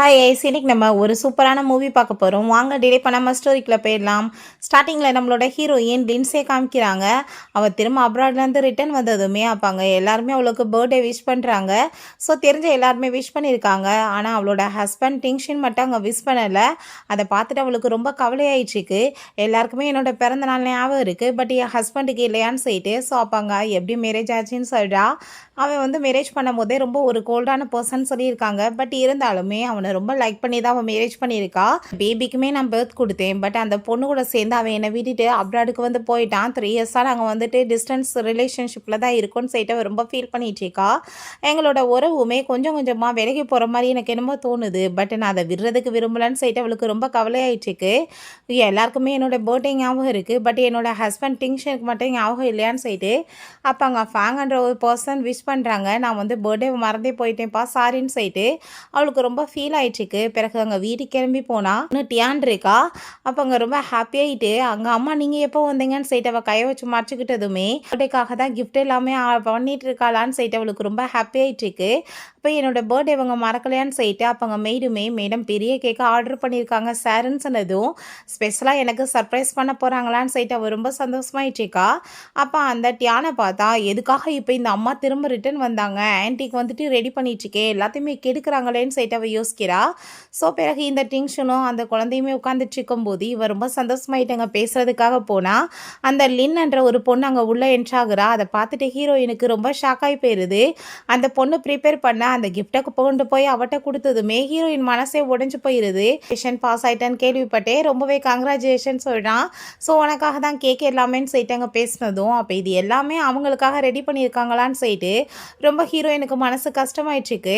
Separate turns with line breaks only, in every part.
Hi ice, இன்னைக்கு நம்ம ஒரு சூப்பரான மூவி பார்க்க போகிறோம். வாங்க டிலே பண்ணாமல் ஸ்டோரிக்குள்ளே போயிடலாம். ஸ்டார்டிங்கில் நம்மளோட ஹீரோயின் லின்ஸே காமிக்கிறாங்க. அவள் திரும்ப அப்ராட்லேருந்து ரிட்டர்ன் வந்ததுமே அப்பாங்க எல்லாருமே அவளுக்கு பர்த்டே விஷ் பண்ணுறாங்க. ஸோ தெரிஞ்ச எல்லாருமே விஷ் பண்ணியிருக்காங்க. ஆனால் அவளோட ஹஸ்பண்ட் டிங்ஷன் மட்டும் அங்கே விஷ் பண்ணலை. அதை பார்த்துட்டு அவளுக்கு ரொம்ப கவலையாயிடுச்சுக்கு. எல்லாருக்குமே என்னோட பிறந்த நாள் ஞாபகம் இருக்குது, பட் என் ஹஸ்பண்டுக்கு இல்லையான்னு சொல்லிட்டு. ஸோ அப்பாங்க எப்படி மேரேஜ் ஆச்சுன்னு சொல்கிறா. அவன் வந்து மேரேஜ் பண்ணும்போதே ரொம்ப ஒரு கோல்டான பர்சன் சொல்லியிருக்காங்க. பட் இருந்தாலுமே அவனை ரொம்ப லைக் பண்ணி தான் அவன் மேரேஜ் பண்ணியிருக்கா. பேபிக்குமே நான் பர்த் கொடுத்தேன், பட் அந்த பொண்ணு கூட சேர்ந்து அவன் என்னை விட்டுட்டு அப்ராடுக்கு வந்து போயிட்டான். 3 இயர்ஸாக நாங்கள் வந்துட்டு டிஸ்டன்ஸ் ரிலேஷன்ஷிப்பில் தான் இருக்கும்னு சொல்லிட்டு அவன் ரொம்ப ஃபீல் பண்ணிட்டு இருக்கா. எங்களோட உறவுமே கொஞ்சம் கொஞ்சமாக விலகி போகிற மாதிரி எனக்கு என்னமோ தோணுது, பட் நான் அதை விடுறதுக்கு விரும்பலன்னு சொல்லிட்டு அவளுக்கு ரொம்ப கவலையாயிட்டுருக்கு. எல்லாருக்குமே என்னோட பர்த்டே ஞாபகம் இருக்குது, பட் என்னோட ஹஸ்பண்ட் டிங்ஷனுக்கு மட்டும் ஞாபகம் இல்லையான்னு சொல்லிட்டு அப்போ அங்கே ஃபேங்கன்ற ஒரு பர்சன் விஷ் பண்ணுறாங்க. நான் வந்து பர்த்டே மறந்தே போயிட்டேன்ப்பா, சாரின்னு சொல்லிட்டு அவளுக்கு ரொம்ப ஃபீல் ஆயிடுச்சுக்கு. பிறகு அங்கே வீட்டுக்கு கிளம்பி போனால் இன்னும் டியான் இருக்கா. அப்போ அங்கே ரொம்ப ஹாப்பியாகிட்டு அங்கே அம்மா நீங்கள் எப்போ வந்தீங்கன்னு சொல்லிட்டு அவள் கையை வச்சு மறைச்சிக்கிட்டதுமே பர்த்டேக்காக தான் கிஃப்ட் எல்லாமே பண்ணிட்டு இருக்காளான்னு சொல்லிட்டு அவளுக்கு ரொம்ப ஹாப்பியாகிட்டுருக்கு. இப்போ என்னோட பர்த்டே அவங்க மறக்கலையான்னு சொல்லிட்டு அப்போ அங்கே மேடம் பெரிய கேக்கை ஆர்டர் பண்ணியிருக்காங்க சாருன்னு சொன்னதும் ஸ்பெஷலாக எனக்கு சர்ப்ரைஸ் பண்ண போகிறாங்களான்னு சொல்லிட்டு அவள் ரொம்ப சந்தோஷமாயிட்டுருக்கா. அப்போ அந்த டியானை பார்த்தா எதுக்காக இப்போ இந்த அம்மா திரும்ப ரிட்டர்ன் வந்தாங்க, ஆன்ட்டிக்கு வந்துட்டு ரெடி பண்ணிட்டுருக்கே, எல்லாத்தையுமே கெடுக்கிறாங்களேன்னு சொல்லிட்டு அவள் யோசிக்கிறா. ஸோ பிறகு இந்த டென்ஷனும் அந்த குழந்தையுமே உட்காந்துட்டு இருக்கும்போது இவன் ரொம்ப சந்தோஷமாயிட்டாங்க பேசுறதுக்காக போனால் அந்த லின்ன்ற ஒரு பொண்ணு அங்கே உள்ளே என்ட்ராகிறா. அதை பார்த்துட்டு ஹீரோயினுக்கு ரொம்ப ஷாக் ஆகி போயிடுது. அந்த பொண்ணு ப்ரிப்பேர் பண்ண அந்த கிஃப்டை கொண்டு போய் அவட்ட கொடுத்ததுமே ஹீரோயின் மனசே உடஞ்சு போயிடுது. பாஸ் ஆயிட்டான்னு கேள்விப்பட்டேன், ரொம்பவே கங்க்ராச்சுலேஷன் சொல்கிறான். ஸோ உனக்காக தான் கேக் எல்லாமேன்னு சொல்லிட்டு அங்கே பேசினதும் அப்போ இது எல்லாமே அவங்களுக்காக ரெடி பண்ணியிருக்காங்களான்னு சொல்லிட்டு ரொம்ப ஹீரோயினுக்கு மனசு கஷ்டமாயிடுச்சுக்கு.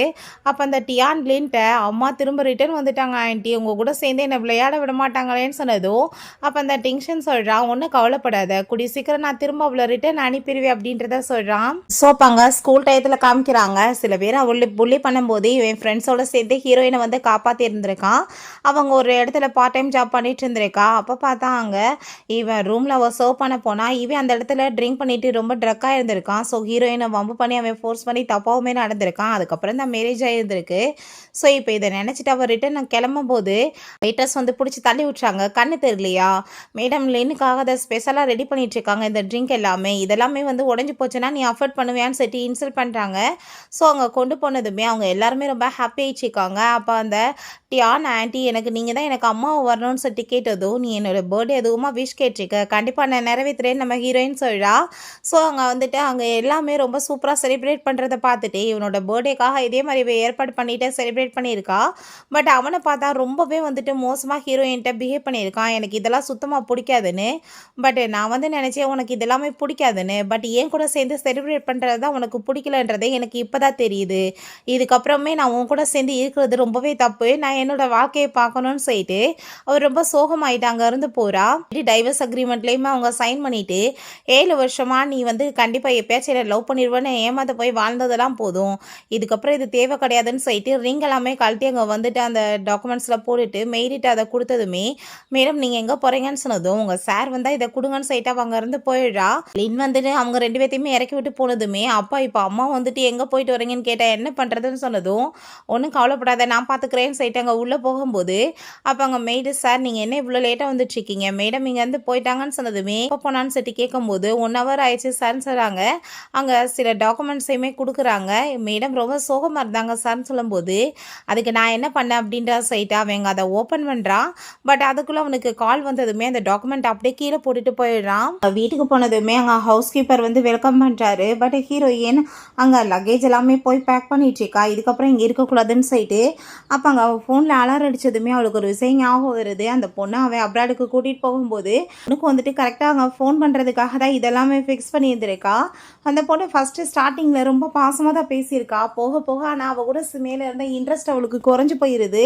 அப்போ அந்த டியான் லின்ட்ட அம்மா திரும்ப ரிட்டர்ன் வந்துட்டாங்க ஆண்டி, உங்கள் கூட சேர்ந்து என்னை விளையாட விட மாட்டாங்களேன்னு சொன்னதும் அப்போ அந்த டென்ஷன் சொல்கிறான், ஒன்றும் கவலைப்படாத, கூடிய சீக்கிரம் நான் திரும்ப அவளை ரிட்டர்ன் அனுப்பிடுவேன் அப்படின்றத சொல்கிறான். ஸோ அப்பாங்க ஸ்கூல் டயத்தில் காமிக்கிறாங்க. சில பேர் அவளை புள்ளி பண்ணும்போது இவன் ஃப்ரெண்ட்ஸோட சேர்ந்து ஹீரோயினை வந்து காப்பாற்றி இருந்திருக்கான். அவங்க ஒரு இடத்துல பார்ட் டைம் ஜாப் பண்ணிட்டு இருந்திருக்கா. அப்போ பார்த்தா அங்கே இவன் ரூமில் அவள் சர்வ் பண்ண போனால் இவன் அந்த இடத்துல ட்ரிங்க் பண்ணிட்டு ரொம்ப ட்ரக்காக இருந்திருக்கான். ஸோ ஹீரோயினை வம்பு பண்ணி அவன் ஃபோர்ஸ் பண்ணி தப்பாவுமே நடந்திருக்கான். அதுக்கப்புறம் தான் மேரேஜ் ஆகியிருந்திருக்கு. ஸோ இப்போ இதை நினச்சிட்டு அவள் ரிட்டன் கிளம்பும் போது வெயிட்டர்ஸ் வந்து பிடிச்சி தள்ளி விட்றாங்க. கண்ணு தெரியலையா மேடம், லின்னுக்காக அதை ஸ்பெஷலாக ரெடி பண்ணிட்டு இருக்காங்க இந்த ட்ரிங்க் எல்லாமே, இதெல்லாமே வந்து உடஞ்சி போச்சுன்னா நீ அஃபோர்ட் பண்ணுவியான்னு சொல்லிட்டு இன்சல்ட் பண்ணுறாங்க. ஸோ அங்கே கொண்டு போனதுமே அவங்க எல்லாருமே ரொம்ப ஹாப்பி ஆயிடுச்சிருக்காங்க. அப்போ அந்த டியான் ஆண்டி எனக்கு நீங்கள் தான் எனக்கு அம்மாவை வரணும்னு சொல்லிட்டு கேட்டதும் நீ என்னோட பர்த்டே எதுவுமா விஷ் கேட்டிருக்க, கண்டிப்பாக நான் நிறைவேற்றுறேன்னு நம்ம ஹீரோயின் சொல்கிறா. ஸோ அங்கே வந்துட்டு அங்கே எல்லாமே ரொம்ப சூப்பராக செலிப்ரேட் பண்ணுறதை பார்த்துட்டு இவனோட பர்த்டேக்காக இதே மாதிரி ஏற்பாடு பண்ணிட்டு செலிப்ரேட் பண்ணியிருக்கா. பட் அவனை பார்த்தா ரொம்பவே வந்துட்டு மோசமாக ஹீரோயின்கிட்ட பிஹேவ் பண்ணியிருக்கான். எனக்கு இதெல்லாம் சுத்தமாக பிடிக்காதுன்னு. பட் நான் வந்து நினச்சேன் உனக்கு இதெல்லாமே பிடிக்காதுன்னு, பட் ஏன் கூட சேர்ந்து செலிப்ரேட் பண்ணுறது தான் உனக்கு பிடிக்கலன்றதே எனக்கு இப்போ தான் தெரியுது. இதுக்கப்புறமே நான் உன் கூட சேர்ந்து இருக்கிறது ரொம்பவே தப்பு, நான் என்னோட வாழ்க்கையை பார்க்கணும்னு சொல்லிட்டு அவர் ரொம்ப சோகமாயிட்டு அங்கேருந்து போகிறா. டைவர்ஸ் அக்ரிமெண்ட்லேயுமே அவங்க சைன் பண்ணிவிட்டு 7 வருஷமாக நீ வந்து கண்டிப்பாக எப்பயாச்சும் என்னை லவ் பண்ணிடுவேன்னு ஏமாத்த போய் வாழ்ந்ததெல்லாம் போதும், இதுக்கப்புறம் இது தேவை கிடையாதுன்னு சொல்லிட்டு ரிங் எல்லாமே கழட்டி அங்கே வந்துட்டு அந்த டாக்குமெண்ட்ஸில் போட்டுட்டு மெய்டிட்டு அதை கொடுத்ததுமே மேடம் நீங்கள் எங்கே போகிறீங்கன்னு சொன்னதும் உங்கள் சார் வந்தால் இதை கொடுங்கன்னு சொல்லிட்டு அவங்க இருந்து போயிடுறா. லின் வந்துட்டு அவங்க 2 பேர்த்தையுமே இறக்கி விட்டு போனதுமே அப்பா இப்போ அம்மா வந்துட்டு எங்கே போயிட்டு வரீங்கன்னு கேட்டால் என்ன பண்ணுறதுன்னு சொன்னதும் ஒன்றும் கவலைப்படாத நான் பார்த்துக்கிறேன்னு சொல்லிட்டு அங்கே உள்ளே போகும்போது அப்போ அங்கே மெய்டு சார் நீங்கள் என்ன இவ்வளோ லேட்டாக வந்துட்டுருக்கீங்க, மேடம் இங்கேருந்து போயிட்டாங்கன்னு சொன்னதுமே எப்போ போனான்னு சொல்லிட்டு கேட்கும்போது 1 hour ஆயிடுச்சு சார்ன்னு சொல்கிறாங்க. அங்கே சில டாக்குமெண்ட்ஸையுமே கொடுக்குறாங்க. மேடம் ரொம்ப சோகமாக இருந்தாங்க சார்ன்னு சொல்லும்போது அதுக்கு நான் என்ன பண்ணேன் அப்படின்ற சொல்லிட்டு அவங்க அதை ஓப்பன் பண்ணுறான். பட் அதுக்குள்ளே அவனுக்கு கால் வந்ததுமே அந்த டாக்குமெண்ட் அப்படியே கீழே போட்டுட்டு போயிடுறான். வீட்டுக்கு போனதுமே அங்கே ஹவுஸ் கீப்பர் வந்து வெல்கம் பண்ணுறாரு. பட் ஹீரோயின் அங்கே லக்கேஜ் எல்லாமே போய் பேக் பண்ணிட்டு இருக்கா. இதுக்கப்புறம் இங்கே இருக்கக்கூடாதுன்னு சொல்லிட்டு அப்போ அங்கே அவள் ஃபோனில் அலாரம் அடித்ததுமே அவளுக்கு ஒரு விஷயம் ஞாபகம் வருது. அந்த பொண்ணை அவன் அப்ராடுக்கு கூட்டிகிட்டு போகும்போது உனக்கு வந்துட்டு கரெக்டாக அங்கே ஃபோன் பண்ணுறதுக்காக தான் இதெல்லாமே ஃபிக்ஸ் பண்ணியிருந்திருக்கா. அந்த பொண்ணு ஃபஸ்ட்டு ஸ்டார்டிங்கில் ரொம்ப பாசமாக தான் பேசியிருக்கா. போக போக ஆனால் அவள் கூட மேலே இருந்த இன்ட்ரெஸ்ட் அவளுக்கு குறைஞ்சி போயிடுது.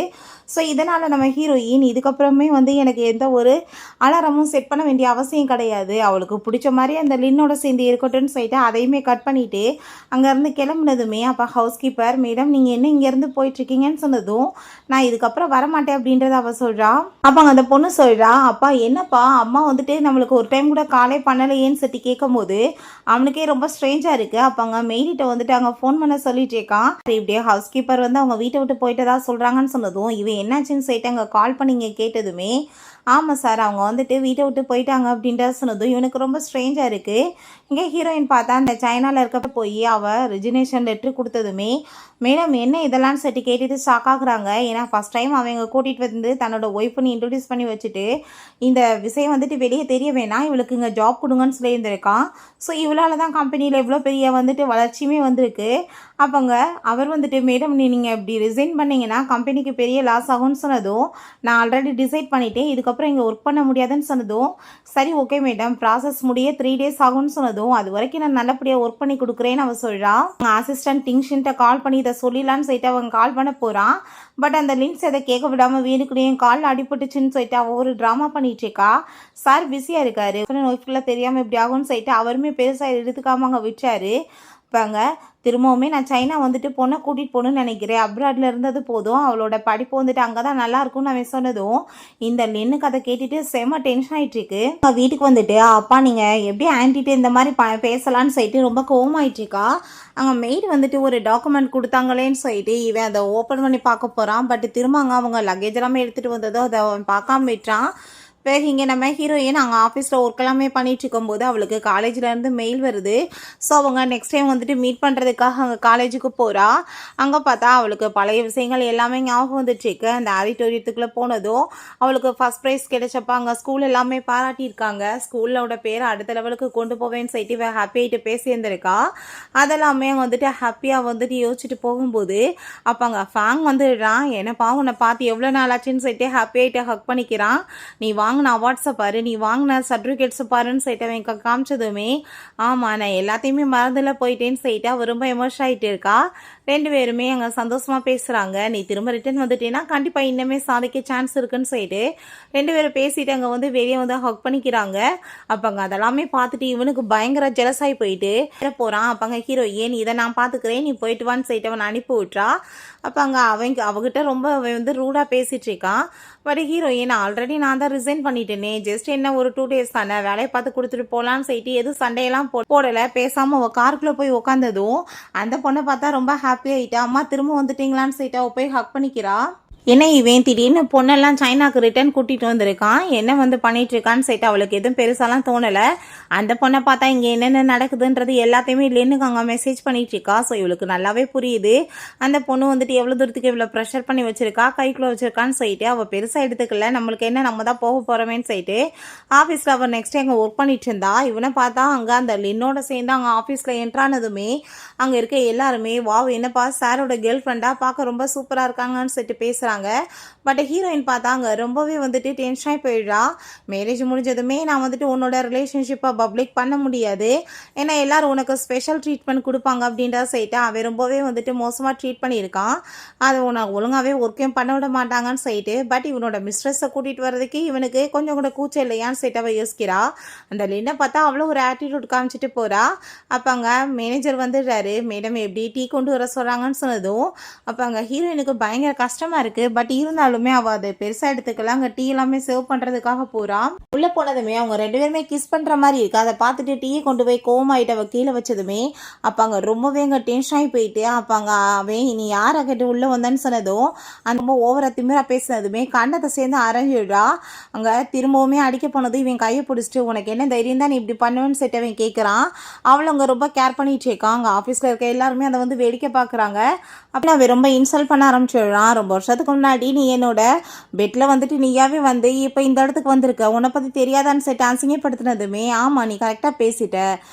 ஸோ இதனால் நம்ம ஹீரோயின் இதுக்கப்புறமே வந்து எனக்கு எந்த ஒரு அலாரமும் செட் பண்ண வேண்டிய அவசியம் கிடையாது, அவளுக்கு பிடிச்ச மாதிரி அந்த லின்னோட சேர்ந்து இருக்கட்டும்னு சொல்லிட்டு அதையுமே கட் பண்ணிவிட்டு அங்கேருந்து கிளம்புனதுமே அப்போ ஹவுஸ் கீப்பர் மேடம் நீங்கள் என்ன இங்கேருந்து போயிட்டுருக்கீங்கன்னு சொன்னதும் நான் இதுக்கப்புறம் வரமாட்டேன் அப்படின்றத அவள் சொல்கிறான். அப்போ அங்கே அந்த பொண்ணு சொல்கிறா அப்பா என்னப்பா அம்மா வந்துட்டு நம்மளுக்கு ஒரு டைம் கூட காலே பண்ணலையேன்னு சொல்லி கேட்கும்போது அவனுக்கே ரொம்ப ஸ்ட்ரேஞ்சாக இருக்குது. அப்போ அங்கே மெய்டிட்ட வந்துட்டு அங்கே ஃபோன் பண்ண சொல்லிட்டு இருக்கான். இப்படியே ஹவுஸ் கீப்பர் வந்து அவங்க வீட்டை விட்டு போயிட்டு ஏதாவது சொல்கிறாங்கன்னு சொன்னதும் இவன் என்னாச்சுன்னு சொல்லிட்டு அங்கே கால் பண்ணி இங்கே கேட்டதுமே ஆமாம் சார் அவங்க வந்துட்டு வீட்டை விட்டு போயிட்டாங்க அப்படின்ற சொன்னதும் இவனுக்கு ரொம்ப ஸ்ட்ரேஞ்சாக இருக்குது. இங்கே ஹீரோயின் பார்த்தா அந்த சைனாவில் இருக்க போய் அவள் ரிஜினேஷன் லெட்ரு கொடுத்ததுமே மேடம் என்ன இதெல்லாம் சட்டி கேட்டுட்டு ஷாக் ஆகுறாங்க. ஏன்னா ஃபஸ்ட் டைம் அவங்க கூட்டிகிட்டு வந்து தன்னோட ஒய்ஃப்னு இன்ட்ரடியூஸ் பண்ணி வச்சுட்டு இந்த விஷயம் வந்துட்டு வெளியே தெரிய வேணாம் இவளுக்கு இங்கே ஜாப் கொடுங்கன்னு சொல்லியிருந்திருக்கான். ஸோ இவளால் தான் கம்பெனியில் இவ்வளோ பெரிய வந்துட்டு வளர்ச்சியுமே வந்திருக்கு. அப்போங்க அவர் வந்துட்டு மேடம் நீங்கள் இப்படி ரிசைன் பண்ணிங்கன்னா கம்பெனிக்கு பெரிய லாஸ் ஆகும்னு சொன்னதும் நான் ஆல்ரெடி டிசைட் பண்ணிவிட்டேன் இதுக்கப்புறம் இங்கே ஒர்க் பண்ண முடியாதுன்னு சொன்னதும் சரி ஓகே மேடம் ப்ராசஸ் முடிய 3 days ஆகும்னு சொன்னதும் அது வரைக்கும் நான் நல்லபடியாக ஒர்க் பண்ணி கொடுக்குறேன்னு அவன் சொல்கிறான். அவங்க அசிஸ்டன்ட் டிங்ஷன்ட்ட கால் பண்ணி இதை சொல்லிடலான்னு சொல்லிட்டு அவங்க கால் பண்ண போகிறான். பட் அந்த லிங்க்ஸ் எதை கேட்க விடாமல் வேணுக்குள்ளேயும் காலில் அடிபட்டுச்சுன்னு சொல்லிட்டு அவள் ஒரு ட்ராமா பண்ணிட்டு இருக்கா. சார் பிஸியாக இருக்காரு ஒய்ஃப்குள்ளே தெரியாமல் இப்படி ஆகும்னு சொல்லிட்டு அவருமே பெருசாக எடுத்துக்காம அங்கே விட்டாரு. பாங்க திரும்பவுமே நான் சைனா வந்துட்டு பொண்ணை கூட்டிகிட்டு போகணுன்னு நினைக்கிறேன். அப்ராடில் இருந்தது போதும் அவளோட படிப்பு வந்துட்டு அங்கே தான் நல்லா இருக்கும்னு அவன் சொன்னதும் இந்த லென்னு கதை கேட்டுட்டு செம்ம டென்ஷன் ஆகிட்டுருக்கு. வீட்டுக்கு வந்துட்டு அப்பா நீங்கள் எப்படி ஆன்ட்டிட்டு இந்த மாதிரி பேசலான்னு சொல்லிட்டு ரொம்ப கோவமாயிட்டுருக்கா. அங்கே மெய்டு வந்துட்டு ஒரு டாக்குமெண்ட் கொடுத்தாங்களேன்னு சொல்லிட்டு இவன் அதை ஓப்பன் பண்ணி பார்க்க போகிறான். பட் திரும்ப அங்கே அவங்க லக்கேஜ் எல்லாமே எடுத்துகிட்டு வந்ததோ அதை அவன் பார்க்காம விட்டுறான். பிறகு இங்கே நம்ம ஹீரோயின் அங்கே ஆஃபீஸில் ஒர்க் எல்லாமே பண்ணிட்டு இருக்கும்போது அவளுக்கு காலேஜ்லேருந்து மெயில் வருது. ஸோ அவங்க நெக்ஸ்ட் டைம் வந்துட்டு மீட் பண்ணுறதுக்காக அங்கே காலேஜுக்கு போகிறா. அங்கே பார்த்தா அவளுக்கு பழைய விஷயங்கள் எல்லாமே ஞாபகம் வந்துட்டுருக்கு. அந்த ஆடிட்டோரியத்துக்குள்ளே போனதும் அவளுக்கு ஃபஸ்ட் ப்ரைஸ் கிடைச்சப்ப அங்கே ஸ்கூல் எல்லாமே பாராட்டியிருக்காங்க. ஸ்கூலோட பேரை அடுத்த லெவலுக்கு கொண்டு போவேன்னு சொல்லிட்டு இவன் ஹாப்பி ஆகிட்டு பேசியிருந்திருக்கா. அதெல்லாமே வந்துட்டு ஹாப்பியாக வந்துட்டு யோசிச்சுட்டு போகும்போது அப்போ அங்கே ஃபேங் வந்துடுறான். என்னப்பா உன்னை பார்த்து எவ்வளோ நாள் ஆச்சுன்னு சொல்லிட்டு ஹாப்பி ஆகிட்டு ஹக் பண்ணிக்கிறான். நீ வாங்கின அவார்ட்ஸை பாரு நீ வாங்கின சர்டிஃபிகேட்ஸை பாருன்னு சொல்லிட்டு அவன் காமிச்சதுமே ஆமாம் நான் எல்லாத்தையுமே மறந்துல போயிட்டேன்னு சொல்லிட்டு அவள் ரொம்ப எமோஷன் ஆகிட்டு இருக்கா. 2 பேருமே அங்கே சந்தோஷமாக பேசுகிறாங்க. நீ திரும்ப ரிட்டர்ன் வந்துட்டேன்னா கண்டிப்பாக இன்னுமே சாதிக்க சான்ஸ் இருக்குன்னு சொல்லிட்டு 2 பேரும் பேசிட்டு அங்கே வந்து வெளியே வந்து ஹக் பண்ணிக்கிறாங்க. அப்போ அங்கே அதெல்லாமே பார்த்துட்டு இவனுக்கு பயங்கர ஜெலஸாகி போயிட்டு போகிறான். அப்போ அங்கே ஹீரோயின் இதை நான் பார்த்துக்கிறேன் நீ போயிட்டு வான்னு சொல்லிட்டு அவன் அனுப்பி விட்றா. அப்போ அங்கே அவகிட்ட ரொம்ப வந்து ரூடாக பேசிகிட்டு இருக்கான். பட் ஹீரோயின் ஆல்ரெடி நான் தான் ரிசைன் பண்ணிட்டேனே ஜஸ்ட் என்ன ஒரு 2 days தானே வேலையை பார்த்து கொடுத்துட்டு போகலான்னு சொல்லிட்டு எதுவும் சண்டையெல்லாம் போடலை. பேசாமல் அவள் காருக்குள்ளே போய் உட்காந்ததும் அந்த பொண்ணை பார்த்தா ரொம்ப ஹாப்பி ஆகிட்டா. அம்மா திரும்ப வந்துட்டீங்களான்னு சொல்லிட்டு அவள் போய் ஹக் பண்ணிக்கிறா. என்ன இவன் திடீர்னு பொண்ணெல்லாம் சைனாக்கு ரிட்டர்ன் கூட்டிகிட்டு வந்திருக்கான் என்ன வந்து பண்ணிட்டு இருக்கான்னு சொல்லிட்டு அவளுக்கு எதுவும் பெருசாலாம் தோணலை. அந்த பொண்ணை பார்த்தா இங்கே என்னென்ன நடக்குதுன்றது எல்லாத்தையுமே இல்லைன்னு அங்கே மெசேஜ் பண்ணிட்டு இருக்கா. ஸோ இவளுக்கு நல்லாவே புரியுது அந்த பொண்ணு வந்துட்டு எவ்வளோ தூரத்துக்கு இவ்வளோ ப்ரெஷர் பண்ணி வச்சிருக்கா கைக்குள்ளே வச்சிருக்கான்னு சொல்லிட்டு அவள் பெருசாக எடுத்துக்கல. நம்மளுக்கு என்ன நம்ம தான் போக போகிறோமேன்னு சொல்லிட்டு ஆஃபீஸில் அவள் நெக்ஸ்ட் அங்கே ஒர்க் பண்ணிட்டு இருந்தா. இவனை பார்த்தா அங்கே அந்த லின்னோட சேர்ந்து அங்கே ஆஃபீஸில் என்ட்ரானதுமே அங்கே இருக்க எல்லாருமே வாவ் என்னப்பா சாரோட கேர்ள் ஃப்ரெண்டாக பார்க்க ரொம்ப சூப்பராக இருக்காங்கன்னு சொல்லிட்டு பேசுகிறாங்க. பட் ஹீரோயின் பார்த்தாங்க ரொம்பவே வந்துட்டு டென்ஷனாகி போயிடுறா. மேரேஜ் முடிஞ்சதுமே நான் வந்துட்டு உன்னோட ரிலேஷன்ஷிப்பை பப்ளிக் பண்ண முடியாது ஏன்னா எல்லாரும் உனக்கு ஸ்பெஷல் ட்ரீட்மெண்ட் கொடுப்பாங்க அப்படின்றத சொல்லிட்டு அவன் ரொம்பவே வந்துட்டு மோசமாக ட்ரீட் பண்ணியிருக்கான். அது உனக்கு ஒழுங்காகவே ஒர்க்கையும் பண்ண விட மாட்டாங்கன்னு சொல்லிட்டு பட் இவனோட மிஸ்ட்ரெஸ்ஸை கூட்டிகிட்டு வர்றதுக்கு இவனுக்கு கொஞ்சம் கூட கூச்சம் இல்லையான்னு சொல்லிட்டு அவள் யோசிக்கிறா. அந்த லின்னை பார்த்தா அவ்வளோ ஒரு ஆட்டிடியூட் காமிச்சிட்டு போகிறா. அப்போ அங்கே மேனேஜர் வந்துடுறாரு. மேடம் எப்படி டீ கொண்டு வர சொல்கிறாங்கன்னு சொன்னதும் அப்போ அங்கே ஹீரோயினுக்கு பயங்கர கஷ்டமாக இருக்குது. பட் இருந்தாலுமே அவள் அதை பெருசாக எடுத்துக்கலாம். அங்கே டீ எல்லாமே சர்வ் பண்ணுறதுக்காக போகிறான். உள்ளே போனதுமே அவங்க 2 பேருமே கிஸ் பண்ணுற மாதிரி இருக்குது. அதை பார்த்துட்டு டீயை கொண்டு போய் கோவமாயிட்டு அவள் கீழே வச்சதுமே அப்போ அங்கே ரொம்பவே அங்கே டென்ஷன் ஆகி போயிட்டு அப்போ அங்கே அவன் நீ யாரை கேட்டு உள்ளே வந்தேன்னு சொன்னதும் அந்த ரொம்ப ஓவரா திமிரா பேசினதுமே கண்ணத்தை சேர்ந்து அரைஞ்சிடுறா. அங்கே திரும்பவுமே அடிக்க போனது இவன் கையை பிடிச்சிட்டு உனக்கு என்ன தைரியம் தான் நீ இப்படி பண்ணுவேன்னு சொல்லிட்டு அவன் கேட்குறான். அவளை அங்கே ரொம்ப கேர் பண்ணிட்டு இருக்கான். அங்கே ஆஃபீஸில் இருக்க எல்லாருமே அதை வந்து வேடிக்கை பார்க்குறாங்க. அப்படி அவன் ரொம்ப இன்சல்ட் பண்ண ஆரம்பிச்சிடுறான். ரொம்ப வருஷத்துக்கு முன்னாடி நீ என்னோட பெட்டில் வந்துட்டு நீயாவே வந்து இப்போ இந்த இடத்துக்கு வந்திருக்க உன்னை பற்றி தெரியாதான்னு சொல்லிட்டு அசிங்கப்படுத்தினதுமே ஆமாம் நீ கரெக்டாக பேசிட்ட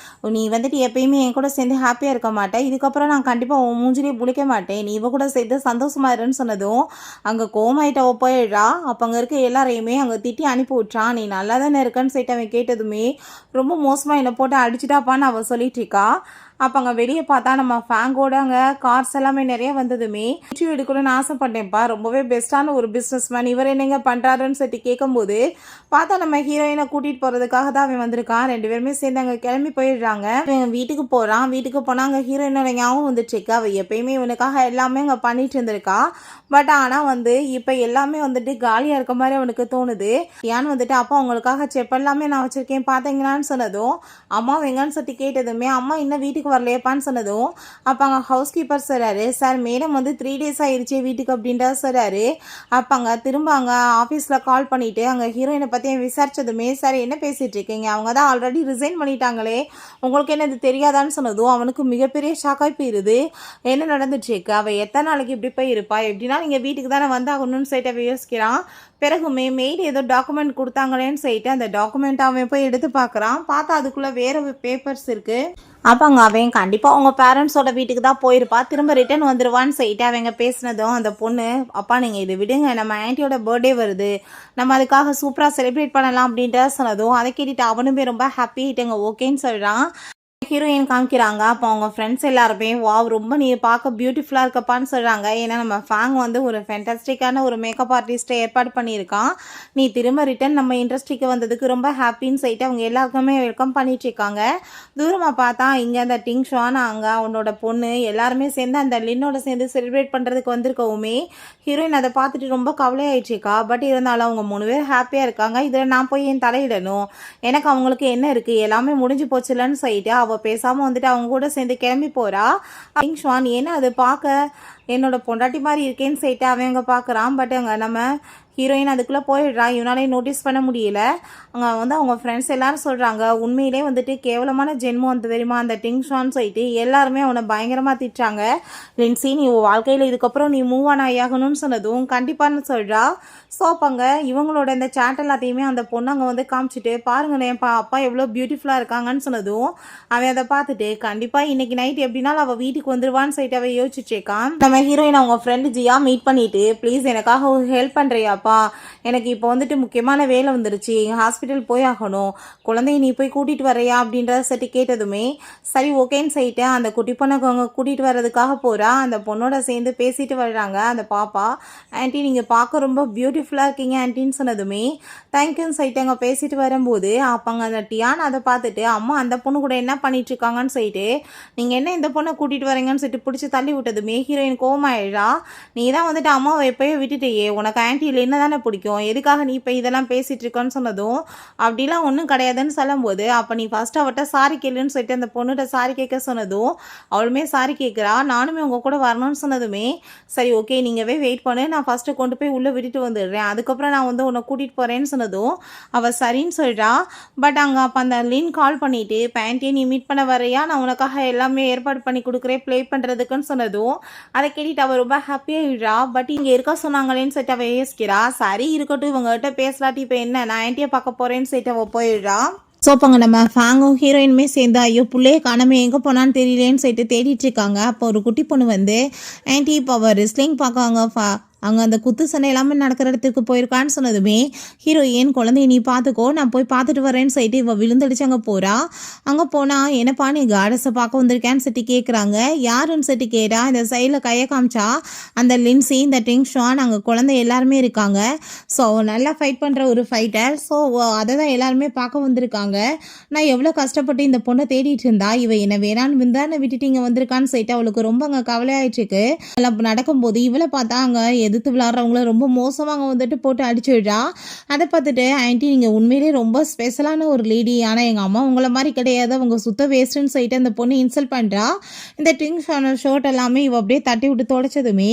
நீ வந்துட்டு எப்பயுமே என் கூட சேர்ந்து ஹாப்பியாக இருக்க மாட்டேன் இதுக்கப்புறம் நான் கண்டிப்பாக உன் மூஞ்சிலே புளிக்க மாட்டேன் நீ இவ கூட சேர்ந்து சந்தோஷமா இருன்னு சொன்னதும் அங்கே கோமாயிட்ட போயிடுறா. அப்போ அங்கே இருக்க எல்லாரையுமே அங்கே திட்டி அனுப்பி விட்றான். நீ நல்லா தானே இருக்கன்னு சொல்லிட்டு அவன் கேட்டதுமே ரொம்ப மோசமாக என்னை போட்டு அடிச்சிட்டாப்பான்னு அவள் சொல்லிட்டு இருக்கா. அப்போ அங்கே வெளியே பார்த்தா நம்ம ஃபேங்கோட அங்கே கார்ஸ் எல்லாமே நிறைய வந்ததுமே இன்டர்வியூ எடுக்கணும்னு ஆசைப்பட்டேன்ப்பா ரொம்பவே பெஸ்ட்டான ஒரு பிஸ்னஸ் மேன் இவர் என்னங்க பண்ணுறாருன்னு சொல்லிட்டு கேட்கும்போது பார்த்தா நம்ம ஹீரோயினை கூட்டிகிட்டு போகிறதுக்காக தான் அவன் வந்திருக்கான். 2 பேருமே சேர்ந்து அங்கே கிளம்பி போயிடுறாங்க. வீட்டுக்கு போகிறான். வீட்டுக்கு போனால் அங்கே ஹீரோயினோட ஞாபகம் வந்துட்டுருக்கு. அவள் எப்பயுமே இவனுக்காக எல்லாமே அங்கே பண்ணிட்டு இருந்திருக்கா. பட் ஆனால் வந்து இப்போ எல்லாமே வந்துட்டு காலியாக இருக்க மாதிரி அவனுக்கு தோணுது. ஏன்னு வந்துட்டு அப்போ அவங்களுக்காக செப்ப எல்லாமே நான் வச்சுருக்கேன் பார்த்தீங்களான்னு சொன்னதும் அம்மா எங்கன்னு சொல்லிட்டு கேட்டதுமே அம்மா இன்னும் வீட்டுக்கு வீட்டுக்கு வரலையப்பான்னு சொன்னதும் அப்போ அங்கே ஹவுஸ் கீப்பர் சொல்கிறாரு, சார் மேடம் வந்து 3 days ஆயிடுச்சு வீட்டுக்கு அப்படின்றா சொல்கிறாரு. அப்போ திரும்ப அங்கே ஆஃபீஸில் கால் பண்ணிவிட்டு அங்கே ஹீரோயினை பற்றி விசாரித்ததுமே, சார் என்ன பேசிகிட்டு இருக்கீங்க, அவங்க தான் ஆல்ரெடி ரிசைன் பண்ணிட்டாங்களே, உங்களுக்கு என்ன இது தெரியாதான்னு சொன்னதும் அவனுக்கு மிகப்பெரிய ஷாக்காகி போயிடுது. என்ன நடந்துட்டுருக்கு, அவள் எத்தனை நாளைக்கு இப்படி போய் இருப்பா, எப்படின்னா நீங்கள் வீட்டுக்கு தானே வந்தாகணும்னு சொல்லிட்டு யோசிக்கிறான். பிறகுமே மெயில் ஏதோ டாக்குமெண்ட் கொடுத்தாங்களேன்னு சொல்லிட்டு அந்த டாக்குமெண்ட் அவன் போய் எடுத்து பார்க்குறான். பார்த்தா அதுக்குள்ளே வேறு பேப்பர்ஸ் இருக்குது. அப்போங்க அவன் கண்டிப்பாக அவங்க பேரண்ட்ஸோட வீட்டுக்கு தான் போயிருப்பா, திரும்ப ரிட்டர்ன் வந்துடுவான்னு சொல்லிட்டு அவங்க பேசினதும் அந்த பொண்ணு, அப்பா நீங்கள் இது விடுங்க, நம்ம ஆன்ட்டியோட பர்த்டே வருது, நம்ம அதுக்காக சூப்பராக செலிப்ரேட் பண்ணலாம் அப்படின்ட்டு சொன்னதும் அதை கேட்டுட்டு அவனுமே ரொம்ப ஹாப்பி ஆகிட்டுங்க ஓகேன்னு சொல்கிறான். ஹீரோயின் காமிக்கிறாங்க. அப்போ அவங்க ஃப்ரெண்ட்ஸ் எல்லாருமே வாவ் ரொம்ப நீ பார்க்க பியூட்டிஃபுல்லாக இருக்கப்பான்னு சொல்கிறாங்க. ஏன்னா நம்ம ஃபேங் வந்து ஒரு ஃபேண்டாஸ்டிக்கான ஒரு மேக்கப் ஆர்டிஸ்ட்டை ஏற்பாடு பண்ணியிருக்கான், நீ திரும்ப ரிட்டன் நம்ம இண்டஸ்ட்ரிக்கு வந்ததுக்கு ரொம்ப ஹாப்பின்னு சொல்லிட்டு அவங்க எல்லாருக்குமே வெல்கம் பண்ணிகிட்ருக்காங்க. தூரமாக பார்த்தா இங்கே அந்த டிங் ஷான் அங்கே அவனோட பொண்ணு எல்லாருமே சேர்ந்து அந்த லின்னோட சேர்ந்து செலிப்ரேட் பண்ணுறதுக்கு வந்திருக்கவுமே ஹீரோயின் அதை பார்த்துட்டு ரொம்ப கவலையாயிடுச்சிக்கா. பட் இருந்தாலும் அவங்க 3 பேர் ஹாப்பியாக இருக்காங்க, இதில் நான் போய் என் தலையிடணும், எனக்கு அவங்களுக்கு என்ன இருக்குது, எல்லாமே முடிஞ்சு போச்சுலன்னு சொல்லிட்டு அவள் பேசாமல் வந்துட்டு அவங்க கூட சேர்ந்து கிளம்பி போகிறா. டிங் ஷான் ஏன்னா அது பார்க்க என்னோட பொண்டாட்டி மாதிரி இருக்கேன்னு சொல்லிட்டு அவங்க பார்க்குறான். பட் அங்கே நம்ம ஹீரோயின் அதுக்குள்ளே போயிடுறா, இவனாலே நோட்டீஸ் பண்ண முடியல. அங்கே வந்து அவங்க ஃப்ரெண்ட்ஸ் எல்லாரும் சொல்கிறாங்க, உண்மையிலே வந்துட்டு கேவலமான ஜென்மம் வந்து தெரியுமா அந்த டிங் ஷான் சொல்லிட்டு எல்லாருமே அவனை பயங்கரமாக திட்டுறாங்க. லின்சி நீ வாழ்க்கையில் இதுக்கப்புறம் நீ மூவ் ஆன் ஆகணும்னு சொன்னதும் கண்டிப்பான்னு சொல்கிறா. ஸோ அப்போங்க இவங்களோட இந்த சேட் எல்லாத்தையுமே அந்த பொண்ணு அங்கே வந்து காமிச்சிட்டு பாருங்களேன் அப்பா எவ்வளோ பியூட்டிஃபுல்லாக இருக்காங்கன்னு சொன்னதும் அவன் அதை பார்த்துட்டு கண்டிப்பாக இன்றைக்கி நைட் எப்படினாலும் அவள் வீட்டுக்கு வந்துடுவான்னு சொல்லிட்டு அவள் யோசிச்சுருக்கான். நம்ம ஹீரோயின் அவங்க ஃப்ரெண்டு ஜியா மீட் பண்ணிவிட்டு, ப்ளீஸ் எனக்காக ஒரு ஹெல்ப் பண்ணுறியாப்பா, எனக்கு இப்போ வந்துட்டு முக்கியமான வேலை வந்துருச்சு, ஹாஸ்பிட்டல் போய் ஆகணும், குழந்தைய நீ போய் கூட்டிகிட்டு வரையா அப்படின்றத சரி கேட்டதுமே சரி ஓகேன்னு சொல்லிட்டு அந்த குட்டி பொண்ணை அவங்க கூட்டிகிட்டு வர்றதுக்காக போகிறா. அந்த பொண்ணோட சேர்ந்து பேசிட்டு வர்றாங்க. அந்த பாப்பா, ஆன்ட்டி நீங்கள் பார்க்க ரொம்ப பியூட்டிஃபுல்லாக இருக்கீங்க ஆன்ட்டின்னு சொன்னதுமே தேங்க்யூன்னு சொல்லிட்டு அங்கே பேசிட்டு வரும்போது அப்போங்க அந்த டியான் அதை பார்த்துட்டு அம்மா அந்த பொண்ணு கூட என்ன பண்ணிகிட்ருக்காங்கன்னு சொல்லிட்டு நீங்கள் என்ன இந்த பொண்ணை கூட்டிகிட்டு வரீங்கன்னு சொல்லிட்டு பிடிச்சி தள்ளி விட்டதுமே ஹீரோயின் கோவமாயிடுறா. நீ தான் வந்துட்டு அம்மாவை எப்போயோ விட்டுட்டேயே, உனக்கு ஆன்ட்டி இல்லைன்னு தானே பிடிக்கும், எதுக்காக நீ இப்போ இதெல்லாம் பேசிகிட்டு இருக்கோன்னு சொன்னதும் அப்படிலாம் ஒன்றும் கிடையாதுன்னு சொல்லும்போது அப்போ நீ ஃபஸ்ட்டு அவட்ட சாரி கேளுன்னு சொல்லிட்டு அந்த பொண்ணுகிட்ட சாரி கேட்க சொன்னதும் அவளுமே சாரி கேட்குறா. நானுமே உங்கள் கூட வரணும்னு சொன்னதுமே சரி ஓகே நீங்கள் வெயிட் பண்ணு, நான் ஃபஸ்ட்டு கொண்டு போய் உள்ளே விட்டுட்டு வந்துடுறேன், அதுக்கப்புறம் நான் வந்து உன்னை கூட்டிகிட்டு போகிறேன்னு சொன்னதும் அவள் சரின்னு சொல்கிறா. பட் அங்கே அப்போ அந்த லின் கால் பண்ணிவிட்டு பேண்ட்டியை நீ மீட் பண்ண வரையா, நான் உனக்காக எல்லாமே ஏற்பாடு பண்ணி கொடுக்குறேன் ப்ளே பண்ணுறதுக்குன்னு சொன்னதும் அதை கேட்டுட்டு அவள் ரொம்ப ஹாப்பியாகிடுறா. பட் இங்கே இருக்க சொன்னாங்களேன்னு சொல்லிட்டு அவள் யோசிக்கிறா. சரி இருக்கட்டும் இவங்ககிட்ட பேசலாட்டி இப்போ என்ன, நான் ஆன்ட்டியை பார்க்க போகிறேன்னு சொல்லிட்டு அவள் போயிடுறா. ஸோ அப்போங்க நம்ம ஃபேங்கும் ஹீரோயினுமே சேர்ந்து ஐயோ பிள்ளையே காணாமல் எங்கே போனான்னு தெரியலேன்னு சொல்லிட்டு தேடிட்டு இருக்காங்க. அப்போ ஒரு குட்டி பொண்ணு வந்து ஆன்ட்டி இப்போ அவள் ரெஸ்லிங் பார்க்காங்க அங்கே அந்த குத்து சண்டை எல்லாமே நடக்கிற இடத்துக்கு போயிருக்கான்னு சொன்னதுமே ஹீரோயின் குழந்தைய நீ பார்த்துக்கோ, நான் போய் பார்த்துட்டு வரேன்னு சொல்லிட்டு இவள் விழுந்தடிச்சு அங்கே போகிறா. அங்கே போனால் என்னப்பா நீ காடஸை பார்க்க வந்திருக்கேன்னு சொல்லிட்டு கேட்குறாங்க. யாருன்னு சொல்லிட்டு கேட்டா இந்த சைடில் கையை காமிச்சா அந்த லின்சி இந்த டிங் ஷான் அங்கே குழந்தை எல்லாருமே இருக்காங்க. ஸோ நல்லா ஃபைட் பண்ணுற ஒரு ஃபைட்டர். ஸோ அதை தான் எல்லாருமே பார்க்க வந்திருக்காங்க. நான் எவ்வளோ கஷ்டப்பட்டு இந்த பொண்ணை தேடிட்டு இருந்தா இவ என்னை வேணான்னு விந்தானே விட்டுட்டு இங்கே வந்திருக்கான்னு சொல்லிட்டு அவளுக்கு ரொம்ப அங்கே கவலையாயிட்டுருக்கு. எல்லாம் நடக்கும்போது இவளை பார்த்தா அங்கே எதிர்த்து விளாட்றவங்கள ரொம்ப மோசமாக வந்துட்டு போட்டு அடிச்சுடுறா. அதை பார்த்துட்டு ஆன்ட்டி நீங்கள் உண்மையிலே ரொம்ப ஸ்பெஷலான ஒரு லேடி, ஆனால் எங்கள் அம்மா உங்களை மாதிரி கிடையாது, அவங்க சுத்த வேஸ்ட்டுன்னு சொல்லிட்டு அந்த பொண்ணு இன்சல்ட் பண்ணுறா. இந்த டிங் ஷர்ட் எல்லாமே இவ அப்படியே தட்டி விட்டு தொடச்சதுமே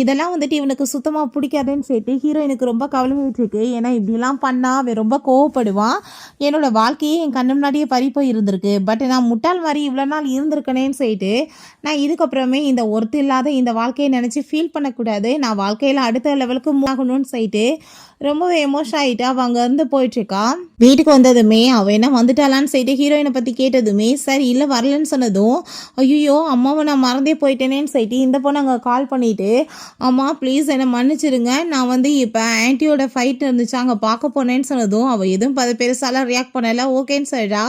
இதெல்லாம் வந்துட்டு இவனுக்கு சுத்தமாக பிடிக்காதுன்னு சொல்லிட்டு ஹீரோயினுக்கு ரொம்ப கவலையிட்டுருக்கு. ஏன்னா இப்படிலாம் பண்ணால் அவன் ரொம்ப கோவப்படுவான். என்னோட வாழ்க்கையே என் கண்ணு முன்னாடியே பறி போய் இருந்திருக்கு, பட் நான் முட்டாள் மாதிரி இவ்வளோ நாள் இருந்திருக்கனேன்னு சொல்லிட்டு நான் இதுக்கப்புறமே இந்த ஒருத்து இல்லாத இந்த வாழ்க்கையை நினச்சி ஃபீல் பண்ணக்கூடாது, நான் வாழ்க்கையில் அடுத்த லெவலுக்கு மூவ் ஆகணும்னு சொல்லிட்டு ரொம்பவே எமோஷன் ஆகிட்டா அவள் அங்கேருந்து போயிட்டுருக்கா. வீட்டுக்கு வந்ததுமே அவள் என்ன வந்துட்டாளான்னு சொல்லிட்டு ஹீரோயினை பற்றி கேட்டதுமே சரி இல்லை வரலன்னு சொன்னதும் ஐயோ அம்மாவை நான் மறந்தே போயிட்டேனேன்னு சொல்லிட்டு இந்த பொண்ணு அங்கே கால் பண்ணிவிட்டு அம்மா ப்ளீஸ் என்னை மன்னிச்சிடுங்க, நான் வந்து இப்போ ஆன்ட்டியோட ஃபைட் இருந்துச்சு அங்கே பார்க்க போனேன்னு சொன்னதும் அவள் எதுவும் பெருசாலாம் ரியாக்ட் பண்ணலை, ஓகேன்னு சொல்கிறா.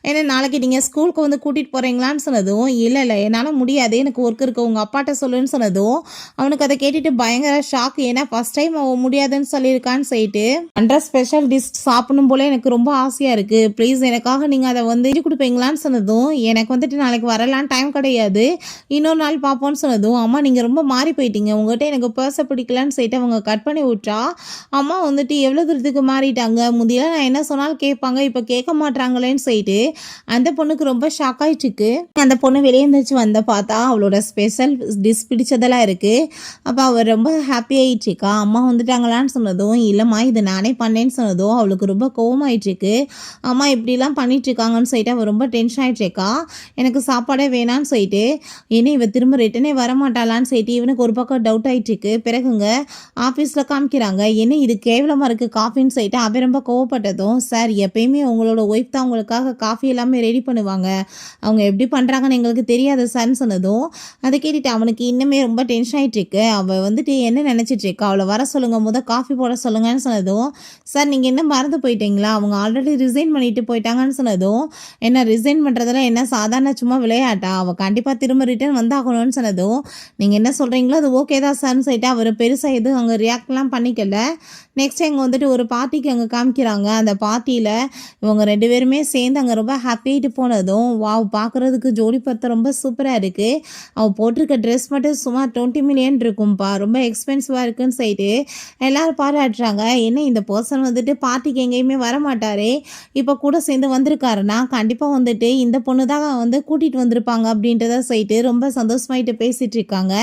ஏன்னா நாளைக்கு நீங்கள் ஸ்கூலுக்கு வந்து கூட்டிகிட்டு போகிறீங்களான்னு சொன்னதும் இல்லை என்னால் முடியாது, எனக்கு ஒர்க் இருக்குது, உங்கள் அப்பாட்ட சொல்லுன்னு சொன்னதும் அவனுக்கு அதை கேட்டுட்டு பயங்கர ஷாக். ஏன்னா ஃபர்ஸ்ட் டைம் அவன் முடியாதுன்னு சொல்லியிருக்கான்னு சொல்லிட்டு பண்ணுற ஸ்பெஷல் டிஷ் சாப்பிடணும் போல எனக்கு ரொம்ப ஆசையாக இருக்குது, ப்ளீஸ் எனக்காக நீங்கள் அதை வந்து செஞ்சு கொடுப்பீங்களான்னு சொன்னதும், எனக்கு வந்துட்டு நாளைக்கு வரலான்னு டைம் கிடையாது, இன்னொரு நாள் பார்ப்போன்னு சொன்னதும், அம்மா நீங்கள் ரொம்ப மாறி போயிட்டீங்க, உங்கள்கிட்ட எனக்கு பர்ஸை பிடிக்கலான்னு சொல்லிட்டு அவங்க கட் பண்ணி விட்றா. அம்மா வந்துட்டு எவ்வளோ தூரத்துக்கு மாறிட்டாங்க, முந்தியெல்லாம் நான் என்ன சொன்னாலும் கேட்பாங்க, இப்போ கேட்க மாட்டாங்களேன்னு சொல்லிட்டு அந்த பொண்ணுக்கு ரொம்ப ஷாக் ஆயிட்டுருக்கு. அந்த பொண்ணு வெளியே இருந்துச்சு வந்த பார்த்தா அவளோட ஸ்பெஷல் டிஷ் பிடிச்சதெல்லாம் இருக்குது. அப்போ அவள் ரொம்ப ஹாப்பி ஆகிட்டுருக்கா. அம்மா வந்துட்டாங்களான்னு சொன்னதும், இல்லைம்மா இது நானே பண்ணேன்னு சொன்னதும் அவளுக்கு ரொம்ப கோவமாயிட்டுருக்கு. அம்மா இப்படிலாம் பண்ணிகிட்ருக்காங்கன்னு சொல்லிட்டு அவள் ரொம்ப டென்ஷன் ஆகிட்டுருக்கா. எனக்கு சாப்பாடே வேணான்னு சொல்லிட்டு ஏன்னா இவள் திரும்ப ரிட்டனே வரமாட்டாளான்னு சொல்லிட்டு இவனுக்கு ஒரு பக்கம் டவுட் ஆகிட்டுருக்கு. பிறகுங்க ஆஃபீஸில் காமிக்கிறாங்க, என்ன இது கேவலமாக இருக்குது காஃபின்னு சொல்லிட்டு அவன் ரொம்ப கோவப்பட்டதும், சார் எப்பயுமே உங்களோட ஒய்ஃப் தான் உங்களுக்காக காஃபி எல்லாமே ரெடி பண்ணுவாங்க, அவங்க எப்படி பண்ணுறாங்கன்னு எங்களுக்கு தெரியாது சார்ன்னு சொன்னதும் அதை கேட்டுட்டு அவனுக்கு இன்னுமே ரொம்ப டென்ஷன் ஆகிட்டுருக்கு. அவள் வந்துட்டு என்ன நினச்சிட்ருக்கா, அவளை வர சொல்லுங்கள், காஃபி போட சொல்லுங்கன்னு சொன்னதும், சார் நீங்கள் என்ன மறந்து போயிட்டீங்களா, அவங்க ஆல்ரெடி ரிசைன் பண்ணிட்டு போயிட்டாங்கன்னு சொன்னதும், என்ன ரிசைன் பண்ணுறதுல என்ன சாதாரண சும்மா விளையாட்டா, அவள் கண்டிப்பாக திரும்ப ரிட்டர்ன் வந்தாகணும்னு சொன்னதும், நீங்கள் என்ன சொல்கிறீங்களோ அது ஓகே தான் சார்னு சொல்லிட்டு அவர் பெருசாக எதுவும் அங்கே ரியாக்ட்லாம் பண்ணிக்கல. நெக்ஸ்ட் இங்கே வந்துட்டு ஒரு பார்ட்டிக்கு அங்கே காமிக்கிறாங்க. அந்த பார்ட்டியில் இவங்க 2 பேருமே சேர்ந்து அங்கே ரொம்ப ஹாப்பியாகிட்டு போனதும், வாவ் பார்க்குறதுக்கு ஜோடி பார்த்தா ரொம்ப சூப்பராக இருக்குது, அவள் போட்டிருக்க ட்ரெஸ் மட்டும் சுமார் 20 மில்லியன் இருக்கும்பா, ரொம்ப எக்ஸ்பென்சிவாக இருக்குன்னு சொல்லிட்டு எல்லோரும் பாராட்டுறாங்க. என்ன இந்த பர்சன் வந்துட்டு பார்ட்டிக்கு எங்கேயுமே வரமாட்டாரே, இப்போ கூட சேர்ந்து வந்திருக்காருன்னா கண்டிப்பாக வந்துட்டு இந்த பொண்ணு தான் வந்து கூட்டிகிட்டு வந்திருப்பாங்க அப்படின்றத சொல்லிட்டு ரொம்ப சந்தோஷமாயிட்டு பேசிகிட்டு இருக்காங்க.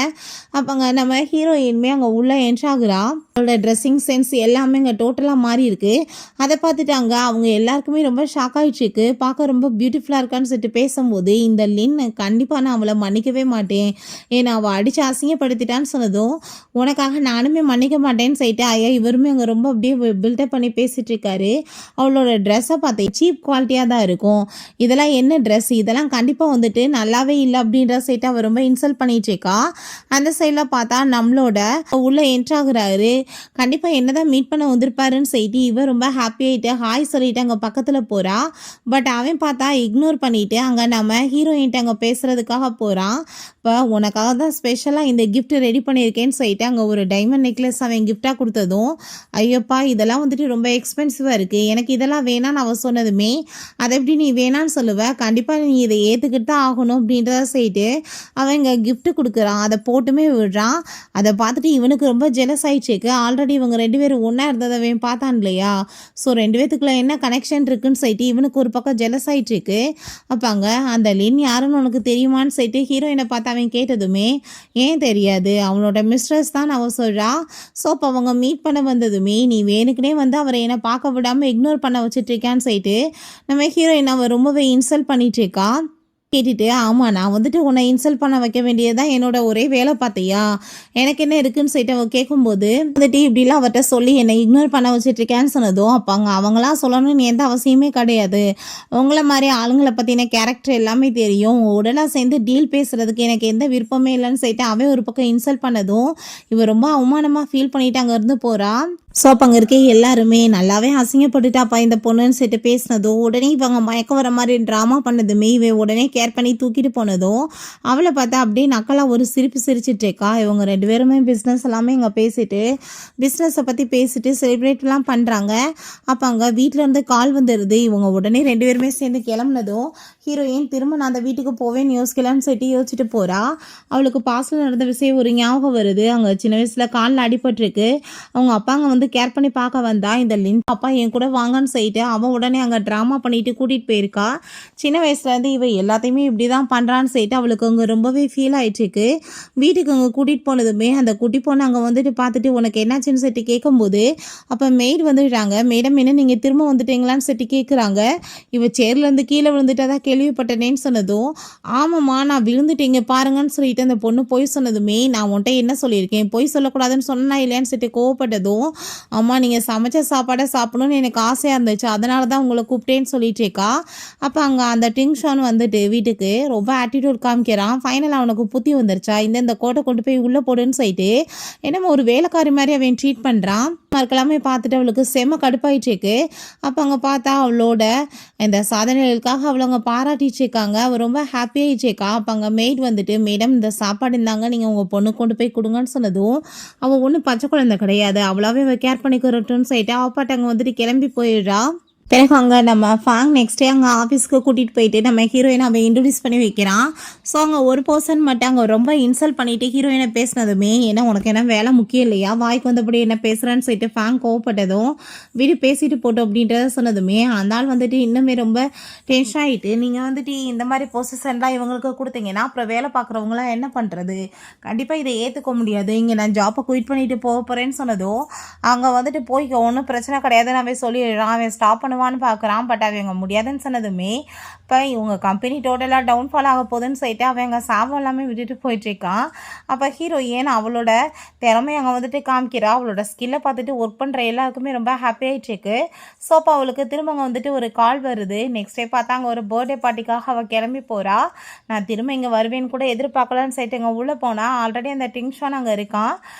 அப்போங்க நம்ம ஹீரோயின்மே அங்கே உள்ளே என்ட்ரு ஆகுறா. அவளோட ட்ரெஸ்ஸிங் சென்ஸ் எல்லாமே இங்கே டோட்டலாக மாறி இருக்கு. அதை பார்த்துட்டாங்க அவங்க எல்லாருக்குமே ரொம்ப ஷாக் ஆகிடுச்சிருக்கு. பார்க்க ரொம்ப பியூட்டிஃபுல்லாக இருக்கான்னு சொல்லிட்டு பேசும்போது, இந்த லின் கண்டிப்பாக நான் அவளை மன்னிக்கவே மாட்டேன், ஏன்னா அவள் அடித்து அசிங்கப்படுத்திட்டான்னு சொன்னதும், உனக்காக நானுமே மன்னிக்க மாட்டேன்னு சொல்லிட்டு ஐயா இவருமே அங்கே ரொம்ப அப்படியே பில்டப் பண்ணி பேசிகிட்டு இருக்காரு. அவளோட ட்ரெஸ்ஸை பார்த்தேன் சீப் குவாலிட்டியாக தான் இருக்கும், இதெல்லாம் என்ன ட்ரெஸ், இதெல்லாம் கண்டிப்பாக வந்துட்டு நல்லாவே இல்லை அப்படின்ற சைட்டை அவர் ரொம்ப இன்சல்ட் பண்ணிட்டு இருக்கா. அந்த சைடில் பார்த்தா நம்மளோட உள்ளே என்ட்ராகிறாரு. கண்டிப்பாக என்னதான் மீட் பண்ண வந்திருப்பாருன்னு சொல்லிட்டு இவர் ரொம்ப ஹாப்பியாகிட்டு ஹாய் சொல்லிட்டு அங்கே பக்கத்தில் போகிறா. பட் அவன் பார்த்தா இக்னோர் பண்ணிவிட்டு அங்கே நம்ம ஹீரோயின்ட்டு அங்கே பேசுகிறதுக்காக போகிறான். இப்போ உனக்காக தான் ஸ்பெஷலாக இந்த கிஃப்ட் ரெடி பண்ணியிருக்கேன்னு சொல்லிட்டு அங்கே ஒரு டைமண்ட் நெக்லஸ் அவன் கிஃப்டாக கொடுத்ததும், ஐயோப்பா இதெல்லாம் வந்துட்டு ரொம்ப எக்ஸ்பென்சிவாக இருக்குது, எனக்கு இதெல்லாம் வேணான்னு அவன் சொன்னதுமே, அதை எப்படி நீ வேணான்னு சொல்லுவேன், கண்டிப்பாக நீ இதை ஏற்றுக்கிட்டு தான் ஆகணும் அப்படின்றத சொல்லிட்டு அவன் இங்கே கிஃப்ட் கொடுக்குறான். அதை போட்டுமே விடுறான். அதை பார்த்துட்டு இவனுக்கு ரொம்ப ஜெலஸ் ஆயிடுச்சுக்கு. ஆல்ரெடி இவங்க 2 பேரும் ஒன்றா இருந்ததை அவன் பார்த்தான் இல்லையா, ஸோ 2 பேத்துக்குள்ள என்ன கனெக்ஷன் இருக்குன்னு சொல்லிட்டு இவனுக்கு ஒரு பக்கம் ஜெலஸ் ஆயிட்டுருக்கு. அப்போ அங்கே அந்த லின் யாருன்னு உனக்கு தெரியுமான்னு சொல்லிட்டு ஹீரோயினை பார்த்து அவன் கேட்டதுமே, ஏன் தெரியாது, அவனோட மிஸ்ட்ரஸ் தான் அவ சொல்கிறா. ஸோ அப்போ அவங்க மீட் பண்ண வந்ததுமே, நீ வேணுக்குனே வந்து அவரை என்னை பார்க்க விடாமல் இக்னோர் பண்ண வச்சுட்ருக்கான்னு சொல்லிட்டு நம்ம ஹீரோயின் அவன் ரொம்பவே இன்சல்ட் பண்ணிகிட்ருக்கா. கேட்டுட்டு, ஆமாம் நான் வந்துட்டு உன்னை இன்சல்ட் பண்ண வைக்க வேண்டியதுதான் என்னோட ஒரே வேலை பார்த்தியா, எனக்கு என்ன இருக்குன்னு சொல்லிட்டு அவள் கேட்கும்போது வந்துட்டு இப்படிலாம் அவர்கிட்ட சொல்லி என்னை இக்னோர் பண்ண வச்சுட்ருக்கேன்னு சொன்னதும், அப்போ அவங்களாம் சொல்லணும்னு எந்த அவசியமே கிடையாது, உங்களை மாதிரி ஆளுங்களை பற்றின கேரக்டர் எல்லாமே தெரியும், உடலாக சேர்ந்து டீல் பேசுகிறதுக்கு எனக்கு எந்த விருப்பமே இல்லைன்னு சொல்லிட்டு அவன் ஒரு பக்கம் இன்சல்ட் பண்ணதும் இவன் ரொம்ப அவமானமாக ஃபீல் பண்ணிட்டு அங்கேருந்து போகிறான். ஸோ அப்போ அங்கே இருக்க எல்லாருமே நல்லாவே அசிங்கப்பட்டுட்டாப்பா இந்த பொண்ணுன்னு சொல்லிட்டு பேசினதும், உடனே இவங்க மயக்கம் வர மாதிரி ட்ராமா பண்ணதுமே இவன் உடனே கேர் பண்ணி தூக்கிட்டு போனதும் அவளை பார்த்தா அப்படியே நக்கலாக ஒரு சிரிப்பு சிரிச்சிட்ருக்கா. இவங்க 2 பேருமே பிஸ்னஸ் எல்லாமே இங்கே பேசிட்டு பிஸ்னஸை பற்றி பேசிட்டு செலிப்ரேட்லாம் பண்ணுறாங்க. அப்போ அங்கே வீட்டிலேருந்து கால் வந்துடுது. இவங்க உடனே 2 பேருமே சேர்ந்து கிளம்புனதும் ஹீரோயின் திரும்ப நான் அந்த வீட்டுக்கு போவேன்னு யோசிக்கலான்னு சொல்லிட்டு யோசிச்சுட்டு போகிறா. அவளுக்கு பாஸ்டில் நடந்த விஷயம் ஒரு ஞாபகம் வருது. அங்கே சின்ன வயசில் காலில் அடிபட்டிருக்கு. அவங்க அப்பாங்க வந்து கேர் பண்ணி பார்க்க வந்தா. இந்த லின் அப்பா என் கூட வாங்கன்னு சொல்லிட்டு அவன் உடனே அங்கே ட்ராமா பண்ணிட்டு கூட்டிகிட்டு போயிருக்கா. சின்ன வயசுலேருந்து இவ எல்லாத்தையுமே இப்படி தான் பண்ணுறான்னு சொல்லிட்டு அவளுக்கு அங்கே ரொம்பவே ஃபீல் ஆகிட்டுருக்கு. வீட்டுக்கு அங்கே கூட்டிகிட்டு போனதுமே அந்த குட்டி பொண்ணு அங்கே வந்துட்டு பார்த்துட்டு உனக்கு என்னாச்சுன்னு சொல்லிட்டு கேட்கும்போது அப்போ மெய்டு வந்துட்டாங்க. மேடம் என்ன நீங்கள் திரும்ப வந்துட்டீங்களான்னு சொல்லிட்டு கேட்குறாங்க. இவ சேர்லேருந்து கீழே விழுந்துட்டா கேள்விப்பட்டனேன்னு சொன்னதும், ஆமாம்மா நான் விழுந்துட்டீங்க பாருங்கன்னு சொல்லிட்டு அந்த பொண்ணு பொய் சொன்னதுமே, நான் உன்ட்ட என்ன சொல்லியிருக்கேன், பொய் சொல்லக்கூடாதுன்னு சொன்னா இல்லையான்னு சொல்லிட்டு கோவப்பட்டதும், அம்மா நீங்கள் சமைச்ச சாப்பாடை சாப்பிடணும்னு எனக்கு ஆசையாக இருந்துச்சு, அதனால தான் உங்களை கூப்பிட்டேன்னு சொல்லிட்டுருக்கா. அப்போ அங்கே அந்த டிங்ஷான் வந்துட்டு வீட்டுக்கு ரொம்ப ஆட்டிடியூட் காமிக்கிறான். ஃபைனலாக அவனுக்கு புத்தி வந்துருச்சா, இந்த கோட்டை கொண்டு போய் உள்ளே போடுன்னு சொல்லிட்டு என்னமோ ஒரு வேலைக்காரி மாதிரி அவன் ட்ரீட் பண்ணுறான். மார்க் எல்லாமே பார்த்துட்டு அவளுக்கு செம கடுப்பாயிட்டுருக்கு. அப்போ அங்கே பார்த்தா அவளோட இந்த சாதனைகளுக்காக அவளை அங்கே பாராட்டிச்சிருக்காங்க. அவள் ரொம்ப ஹாப்பியாகிடுச்சேக்கா. அப்போ அங்கே மெய்ட் வந்துட்டு, மேடம் இந்த சாப்பாடு இருந்தாங்க, நீங்கள் உங்கள் பொண்ணு கொண்டு போய் கொடுங்கன்னு சொன்னதும், அவள் ஒன்றும் பச்சை குழந்தை கிடையாது, அவளாவே அவள் கேர் பண்ணிக்கிறட்டுன்னு சொல்லிட்டு அப்பாட்ட அங்கே வந்துட்டு கிளம்பி போயிடுறா. பிறகு அங்கே நம்ம ஃபேங் நெக்ஸ்ட் டே அங்கே ஆஃபீஸ்க்கு கூட்டிகிட்டு போயிட்டு நம்ம ஹீரோயினை அவன் இன்ட்ரடியூஸ் பண்ணி வைக்கிறான். ஸோ அங்கே ஒரு பர்சன் மட்டும் அங்கே ரொம்ப இன்சல்ட் பண்ணிவிட்டு ஹீரோயினை பேசினதுமே, ஏன்னா உனக்கு என்ன வேலை முக்கியம் இல்லையா, வாய்க்கு வந்தபடி என்ன பேசுகிறேன்னு சொல்லிட்டு ஃபேங் கோவப்பட்டதும், வீடு பேசிட்டு போட்டோம் அப்படின்றத சொன்னதுமே, அந்த ஆள் வந்துட்டு இன்னுமே ரொம்ப டென்ஷன் ஆகிட்டு, நீங்கள் வந்துட்டு இந்த மாதிரி பொசிஷன்லாம் இவங்களுக்கு கொடுத்தீங்கன்னா அப்புறம் வேலை பார்க்குறவங்களாம் என்ன பண்ணுறது, கண்டிப்பாக இதை ஏற்றுக்க முடியாது, இங்கே நான் ஜாப்பை குயிட் பண்ணிவிட்டு போக போகிறேன்னு சொன்னதும், அங்கே வந்துட்டு போய்க்க ஒன்றும் பிரச்சனை கிடையாதுன்னு அவன் சொல்லிடுறான். அவன் ஸ்டாப் பண்ண பார்க்குறான். பட் அவங்க முடியாதுன்னு சொன்னதுமே, இப்போ இவங்க கம்பெனி டோட்டலாக டவுன்ஃபால் ஆக போகுதுன்னு சொல்லிட்டு அவங்க சாபம் எல்லாமே விட்டுட்டு போயிட்டுருக்கான். அப்போ ஹீரோயின் அவளோட திறமையை அங்கே வந்துட்டு காமிக்கிறா. அவளோட ஸ்கில்லை பார்த்துட்டு ஒர்க் பண்ணுற எல்லாருக்குமே ரொம்ப ஹாப்பி ஆகிட்டுருக்கு. ஸோ அப்போ அவளுக்கு திரும்ப அங்கே வந்துட்டு ஒரு கால் வருது. நெக்ஸ்ட் டே பார்த்தா அங்கே ஒரு பர்த்டே பார்ட்டிக்காக அவள் கிளம்பி போகிறா. நான் திரும்ப இங்கே வருவேன்னு கூட எதிர்பார்க்கலான்னு சொல்லிட்டு அங்கே உள்ளே போனால் ஆல்ரெடி அந்த டிங்ஷான் அங்கே இருக்கான்.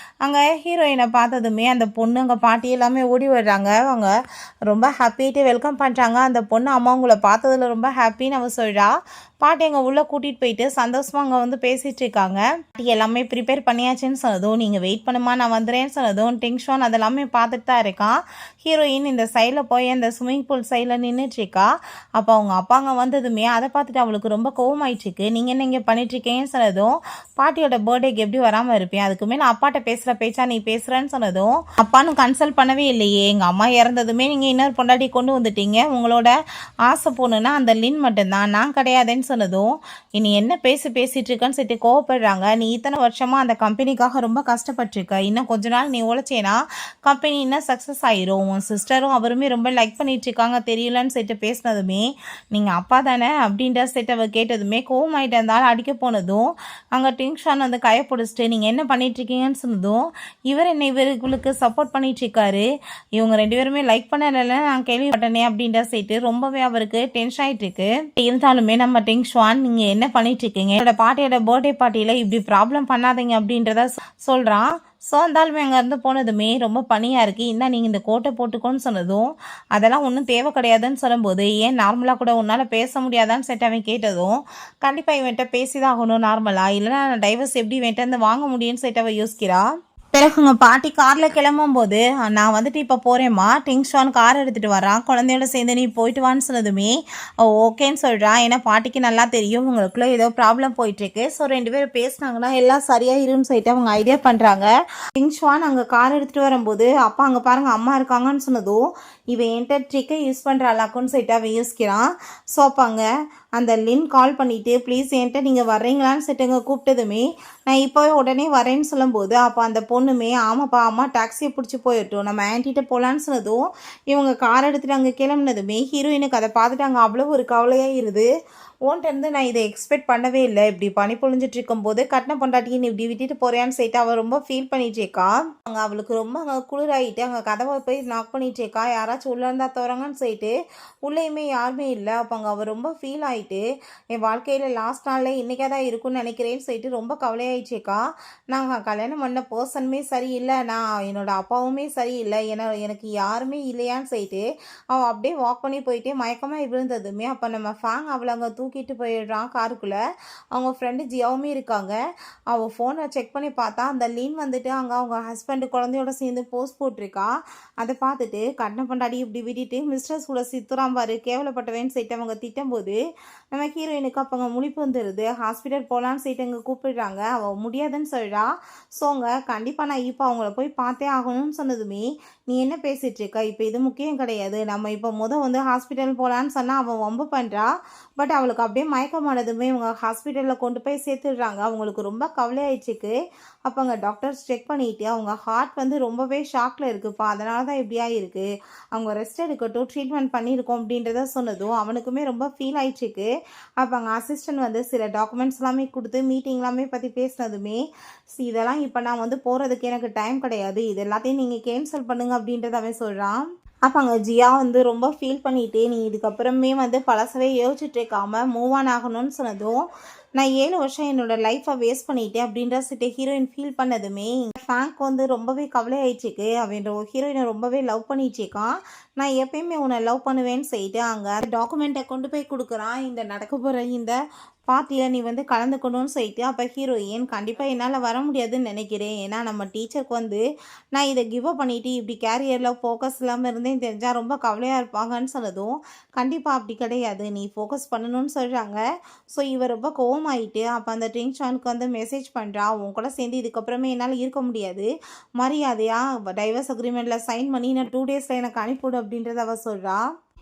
அங்கே ஹீரோயினை பார்த்ததுமே அந்த பொண்ணு அங்கே பாட்டி எல்லாமே ஓடி வர்றாங்க. அவங்க ரொம்ப ஹாப்பியாகிட்டு வெல்கம் பண்ணுறாங்க. அந்த பொண்ணு அம்மா உங்களை பார்த்ததில் ரொம்ப ஹாப்பின்னு அவள் சொல்கிறா. பாட்டி எங்கள் உள்ளே கூட்டிகிட்டு போயிட்டு சந்தோஷமாக அங்கே வந்து பேசிகிட்டு இருக்காங்க. பாட்டி எல்லாமே ப்ரிப்பேர் பண்ணியாச்சுன்னு சொன்னதும், நீங்கள் வெயிட் பண்ணுமா நான் வந்துடுறேன்னு சொன்னதும், டிங்ஷான் அதெல்லாமே பார்த்துட்டு தான் இருக்கான். ஹீரோயின் இந்த சைடில் போய் அந்த ஸ்விம்மிங் பூல் சைடில் நின்றுட்டுருக்கா. அப்போ அவங்க அப்பாங்க வந்ததுமே அதை பார்த்துட்டு அவளுக்கு ரொம்ப கோவமாயிட்டுருக்கு. நீங்கள் என்ன இங்கே பண்ணிட்டுருக்கேன்னு சொன்னதும், பாட்டியோட பர்த்டேக்கு எப்படி வராமல் இருப்பேன், அதுக்கு மேலே அப்பாட்ட பேசுகிற பேச்சா நீ பேசுகிறேன்னு சொன்னதும், அப்பான்னு கன்சல்ட் பண்ணவே இல்லையே, எங்கள் அம்மா இறந்ததுமே நீங்கள் இன்னொரு பொண்டாட்டி கொண்டு வந்துட்டீங்க, உங்களோட ஆசை பொண்ணுன்னா அந்த லின் மட்டும்தான், நான் கிடையாதுன்னு சொன்னதும், இனி என்ன பேசிட்டு இருக்கன்னு சொல்லிட்டு கோவப்படுறாங்க. நீ இத்தனை வருஷமா அந்த கம்பெனிக்காக ரொம்ப கஷ்டப்பட்டிருக்க, இன்னும் கொஞ்ச நாள் நீ உழைச்சேனா கம்பெனி இன்னும் சக்ஸஸ் ஆயிரும், உன் சிஸ்டரும் அவருமே ரொம்ப லைக் பண்ணிட்டு இருக்காங்க தெரியலன்னு சொல்லிட்டு பேசினதுமே, நீங்கள் அப்பா தானே அப்படின்ற சொல்லிட்டு அவ கேட்டதுமே கோவமாயிட்டு இருந்தாலும் அடிக்க போனதும், அங்கே டிங்ஷான் வந்து கையை பிடிச்சிட்டு நீங்கள் என்ன பண்ணிட்டு இருக்கீங்கன்னு சொன்னதும், இவர் என்ன இவர்களுக்கு சப்போர்ட் பண்ணிட்டு இருக்காரு, இவங்க ரெண்டு பேருமே லைக் பண்ணல நான் கேள்விப்பட்டனே அப்படின்ற சொல்லிட்டு ரொம்பவே அவருக்கு டென்ஷன் ஆகிட்டு இருக்கு. இருந்தாலுமே நம்ம டிங்ஷான் நீங்கள் என்ன பண்ணிட்டு இருக்கீங்க, என்னோட பாட்டியோட பர்த்டே பார்ட்டியில் இப்படி ப்ராப்ளம் பண்ணாதீங்க அப்படின்றத சொல்கிறான். ஸோ அந்தாலுமே அங்கேருந்து போனதுமே ரொம்ப பனியாக இருக்குது, இன்னும் நீங்கள் இந்த கோட்டை போட்டுக்கோன்னு சொன்னதும், அதெல்லாம் ஒன்றும் தேவை கிடையாதுன்னு சொல்லும்போது, ஏன் நார்மலாக கூட உன்னால் பேச முடியாதான்னு சொல்லிட்டு அவன் கேட்டதும், கண்டிப்பாக இவன்கிட்ட பேசி தான் ஆகணும் நார்மலாக, இல்லைனா நான் டைவர்ஸ் எப்படி இவன்கிட்ட வந்து வாங்க முடியும்னு சொல்லிட்டு அவள் யோசிக்கிறா. பிறகு உங்கள் பாட்டி காரில் கிளம்பும்போது, நான் வந்துட்டு இப்போ போகிறேம்மா, டிங்ஷான் கார் எடுத்துகிட்டு வரான், குழந்தையோட சேர்ந்து நீ போயிட்டு வான்னு சொன்னதுமே ஓகேன்னு சொல்கிறான். ஏன்னா பாட்டிக்கு நல்லா தெரியும் உங்களுக்குள்ளே ஏதோ ப்ராப்ளம் போயிட்டுருக்கு. ஸோ ரெண்டு பேரும் பேசினாங்கன்னா எல்லாம் சரியாக இருன்னு சொல்லிட்டு அவங்க ஐடியா பண்ணுறாங்க. டிங்ஷான் அங்கே கார் எடுத்துகிட்டு வரும்போது, அப்பா அங்கே பாருங்கள் அம்மா இருக்காங்கன்னு சொன்னதும், இவன் என்கிட்ட ட்ரிக்கை யூஸ் பண்ணுறாளாக்குன்னு சொல்லிட்டு அவன் யோசிக்கிறான். ஸோ அப்போ அங்கே அந்த லின் கால் பண்ணிவிட்டு ப்ளீஸ் என்கிட்ட நீங்கள் வர்றீங்களான்னு சொல்லிட்டுங்க கூப்பிட்டதுமே, நான் இப்போவே உடனே வரேன்னு சொல்லும்போது, அப்போ அந்த பொண்ணுமே ஆமாப்பா அம்மா டாக்ஸியை பிடிச்சி போயிட்டோம் நம்ம ஆன்ட்டிகிட்ட போகலான்னு சொன்னதும், இவங்க கார் எடுத்துகிட்டு அங்கே கிளம்புனதுமே ஹீரோயினுக்கு அதை பார்த்துட்டு அங்கே அவ்வளோ ஒரு கவலையாக இருது. ஓன்ட்டேருந்து நான் இதை எக்ஸ்பெக்ட் பண்ணவே இல்லை, இப்படி பனி பொழிஞ்சிட்டு இருக்கும்போது கட்டின பொண்டாட்டியை நீ இப்படி விட்டுட்டு போறியான்னு சொல்லிட்டு அவள் ரொம்ப ஃபீல் பண்ணிட்டேக்கா. அங்கே அவளுக்கு ரொம்ப அங்கே குளிராகிட்டு அங்கே கதவை போய் நாக் பண்ணிட்டேக்கா, யாராச்சும் உள்ளே இருந்தால் தோறாங்கன்னு சொல்லிட்டு உள்ளேயுமே யாருமே இல்லை. அப்போ அங்கே அவள் ரொம்ப ஃபீல் ஆகிட்டு, என் வாழ்க்கையில் லாஸ்ட் நாளில் இன்றைக்கே தான் இருக்குன்னு நினைக்கிறேன்னு சொல்லிட்டு ரொம்ப கவலையாயிடுச்சேக்கா. நாங்கள் கல்யாணம் பண்ண பர்சனுமே சரியில்லை, நான் என்னோட அப்பாவுமே சரியில்லை, எனக்கு யாருமே இல்லையான்னு சொல்லிட்டு அவள் அப்படியே வாக் பண்ணி போயிட்டே மயக்கமாக விழுந்ததுமே, அப்போ நம்ம ஃபேங் அவளை அங்கே தூக்கிட்டு போயிடுறான் காருக்குள்ளே. அவங்க ஃப்ரெண்டு ஜியாவுமே இருக்காங்க. அவள் ஃபோனை செக் பண்ணி பார்த்தா அந்த லீன் வந்துட்டு அங்கே அவங்க ஹஸ்பண்டு குழந்தையோட சேர்ந்து போஸ்ட் போட்டிருக்கா. அதை பார்த்துட்டு கண்ணை பொண்டாடி இப்படி விட்டுட்டு மிஸ்டர்ஸ் கூட சித்துறான் பாரு கேவலப்பட்டவேன்னு சொல்லிட்டு அவங்க திட்டும்போது, நம்ம ஹீரோயினுக்கு அப்போ அங்கே முழிப்பு வந்துடுது. ஹாஸ்பிட்டல் போகலான்னு சொல்லிட்டு அங்கே கூப்பிடுறாங்க. அவள் முடியாதுன்னு சொல்கிறா. ஸோ அங்கே கண்டிப்பாக நான் இப்போ அவங்கள போய் பார்த்தே ஆகணும்னு சொன்னதுமே, நீ என்ன பேசிகிட்டு இருக்க, இப்போ இது முக்கியம் கிடையாது, நம்ம இப்போ வந்து ஹாஸ்பிட்டல் போகலான்னு சொன்னால் அவள் வம்பு பண்ணுறா. பட் அவளுக்கு அப்படியே மயக்கமானதுமே இவங்க ஹாஸ்பிட்டலில் கொண்டு போய் சேர்த்துடுறாங்க. அவங்களுக்கு ரொம்ப கவலையாயிடுச்சுக்கு. அப்போ அங்கே டாக்டர்ஸ் செக் பண்ணிவிட்டு அவங்க ஹார்ட் வந்து ரொம்பவே ஷாக்கில் இருக்குப்பா, அதனால தான் இப்படியா இருக்குது, அவங்க ரெஸ்ட் எடுக்கட்டும் ட்ரீட்மெண்ட் பண்ணியிருக்கோம் அப்படின்றத சொன்னதும் அவனுக்குமே ரொம்ப ஃபீல் ஆயிடுச்சுக்கு. அப்போ அங்கே அசிஸ்டன்ட் வந்து சில டாக்குமெண்ட்ஸ் எல்லாமே கொடுத்து மீட்டிங் எல்லாமே பற்றி பேசினதுமே, இதெல்லாம் இப்போ நான் வந்து போகிறதுக்கு எனக்கு டைம் கிடையாது, இது எல்லாத்தையும் நீங்கள் கேன்சல் பண்ணுங்க அப்படின்றத அவன் சொல்கிறான். அப்போ அங்கே ஜியா வந்து ரொம்ப ஃபீல் பண்ணிவிட்டு, நீ இதுக்கப்புறமே வந்து பழசவே யோசிச்சுட்டு இருக்காமல் மூவ் ஆன் ஆகணும்னு சொன்னதும், நான் 7 வருஷம் என்னோட லைஃப்பை வேஸ்ட் பண்ணிட்டேன் அப்படின்ற சொல்லிட்டு ஹீரோயின் ஃபீல் பண்ணதுமே ஃபேங்க் வந்து ரொம்பவே கவலை ஆயிடுச்சுக்கு. அவன் ஹீரோயினை ரொம்பவே லவ் பண்ணிட்டுருக்கான். நான் எப்பயுமே உன்னை லவ் பண்ணுவேன்னு சொல்லிட்டு அங்கே டாக்குமெண்ட்டை கொண்டு போய் கொடுக்குறான். இந்த நடக்க போகிற இந்த பார்ட்டியில் நீ வந்து கலந்துக்கணும்னு சொல்லிட்டு அப்போ ஹீரோயின் கண்டிப்பாக என்னால் வர முடியாதுன்னு நினைக்கிறேன். ஏன்னா நம்ம டீச்சருக்கு வந்து நான் இதை கிவ் அப் பண்ணிவிட்டு இப்படி கேரியரில் ஃபோக்கஸ் இல்லாமல் இருந்தேன்னு தெரிஞ்சால் ரொம்ப கவலையாக இருப்பாங்கன்னு சொன்னதும் கண்டிப்பாக அப்படி கிடையாது, நீ ஃபோக்கஸ் பண்ணணும்னு சொல்கிறாங்க. ஸோ இவர் ரொம்ப கோவமாயிட்டு அப்போ அந்த டிங்ஷானுக்கு வந்து மெசேஜ் பண்ணுறா, உன் கூட சேர்ந்து இதுக்கப்புறமே என்னால் இருக்க முடியாது, மரியாதையாக டைவர்ஸ் அக்ரிமெண்ட்டில் சைன் பண்ணி நான் 2 டேஸில் எனக்கு அனுப்பிவிடு அப்படின்றத அவள் சொல்கிறா.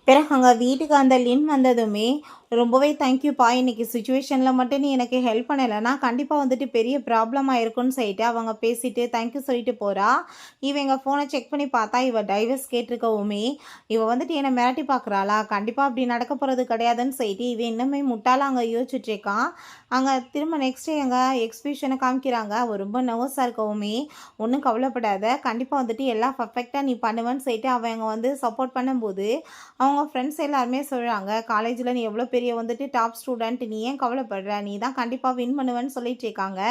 பிறகு அங்கே வீட்டுக்கு அந்த லின் வந்ததுமே ரொம்பவே தேங்க்யூப்பா, இன்றைக்கி சுச்சுவேஷனில் மட்டும் நீ எனக்கு ஹெல்ப் பண்ணலைன்னா கண்டிப்பாக வந்துட்டு பெரிய ப்ராப்ளமாக இருக்குன்னு சொல்லிட்டு அவங்க பேசிட்டு தேங்க்யூ சொல்லிட்டு போகிறா. இவன் எங்கள் ஃபோனை செக் பண்ணி பார்த்தா இவள் டைவர்ஸ் கேட்டிருக்கவுமே இவள் வந்துட்டு என்னை மிரட்டி பார்க்குறாளா, கண்டிப்பாக அப்படி நடக்க போகிறது கிடையாதுன்னு சொல்லிட்டு இவன் இன்னுமே முட்டாளாக அங்கே யோசிச்சுட்ருக்கான். அங்கே திரும்ப நெக்ஸ்ட் டே எங்கள் எக்ஸ்பியூஷனை காமிக்கிறாங்க. அவள் ரொம்ப நர்வஸாக இருக்கவுமே ஒன்றும் கவலைப்படாத, கண்டிப்பாக வந்துட்டு எல்லாம் பர்ஃபெக்டாக நீ பண்ணுவேன்னு சொல்லிட்டு அவங்க வந்து சப்போர்ட் பண்ணும்போது அவங்க ஃப்ரெண்ட்ஸ் எல்லாருமே சொல்கிறாங்க, காலேஜில் நீ எவ்வளோ பெரிய வந்துட்டு டாப் ஸ்டூடெண்ட், நீ ஏன் கவலைப்படுற, நீ தான் கண்டிப்பாக வின் பண்ணுவேன்னு சொல்லிட்டு இருக்காங்க.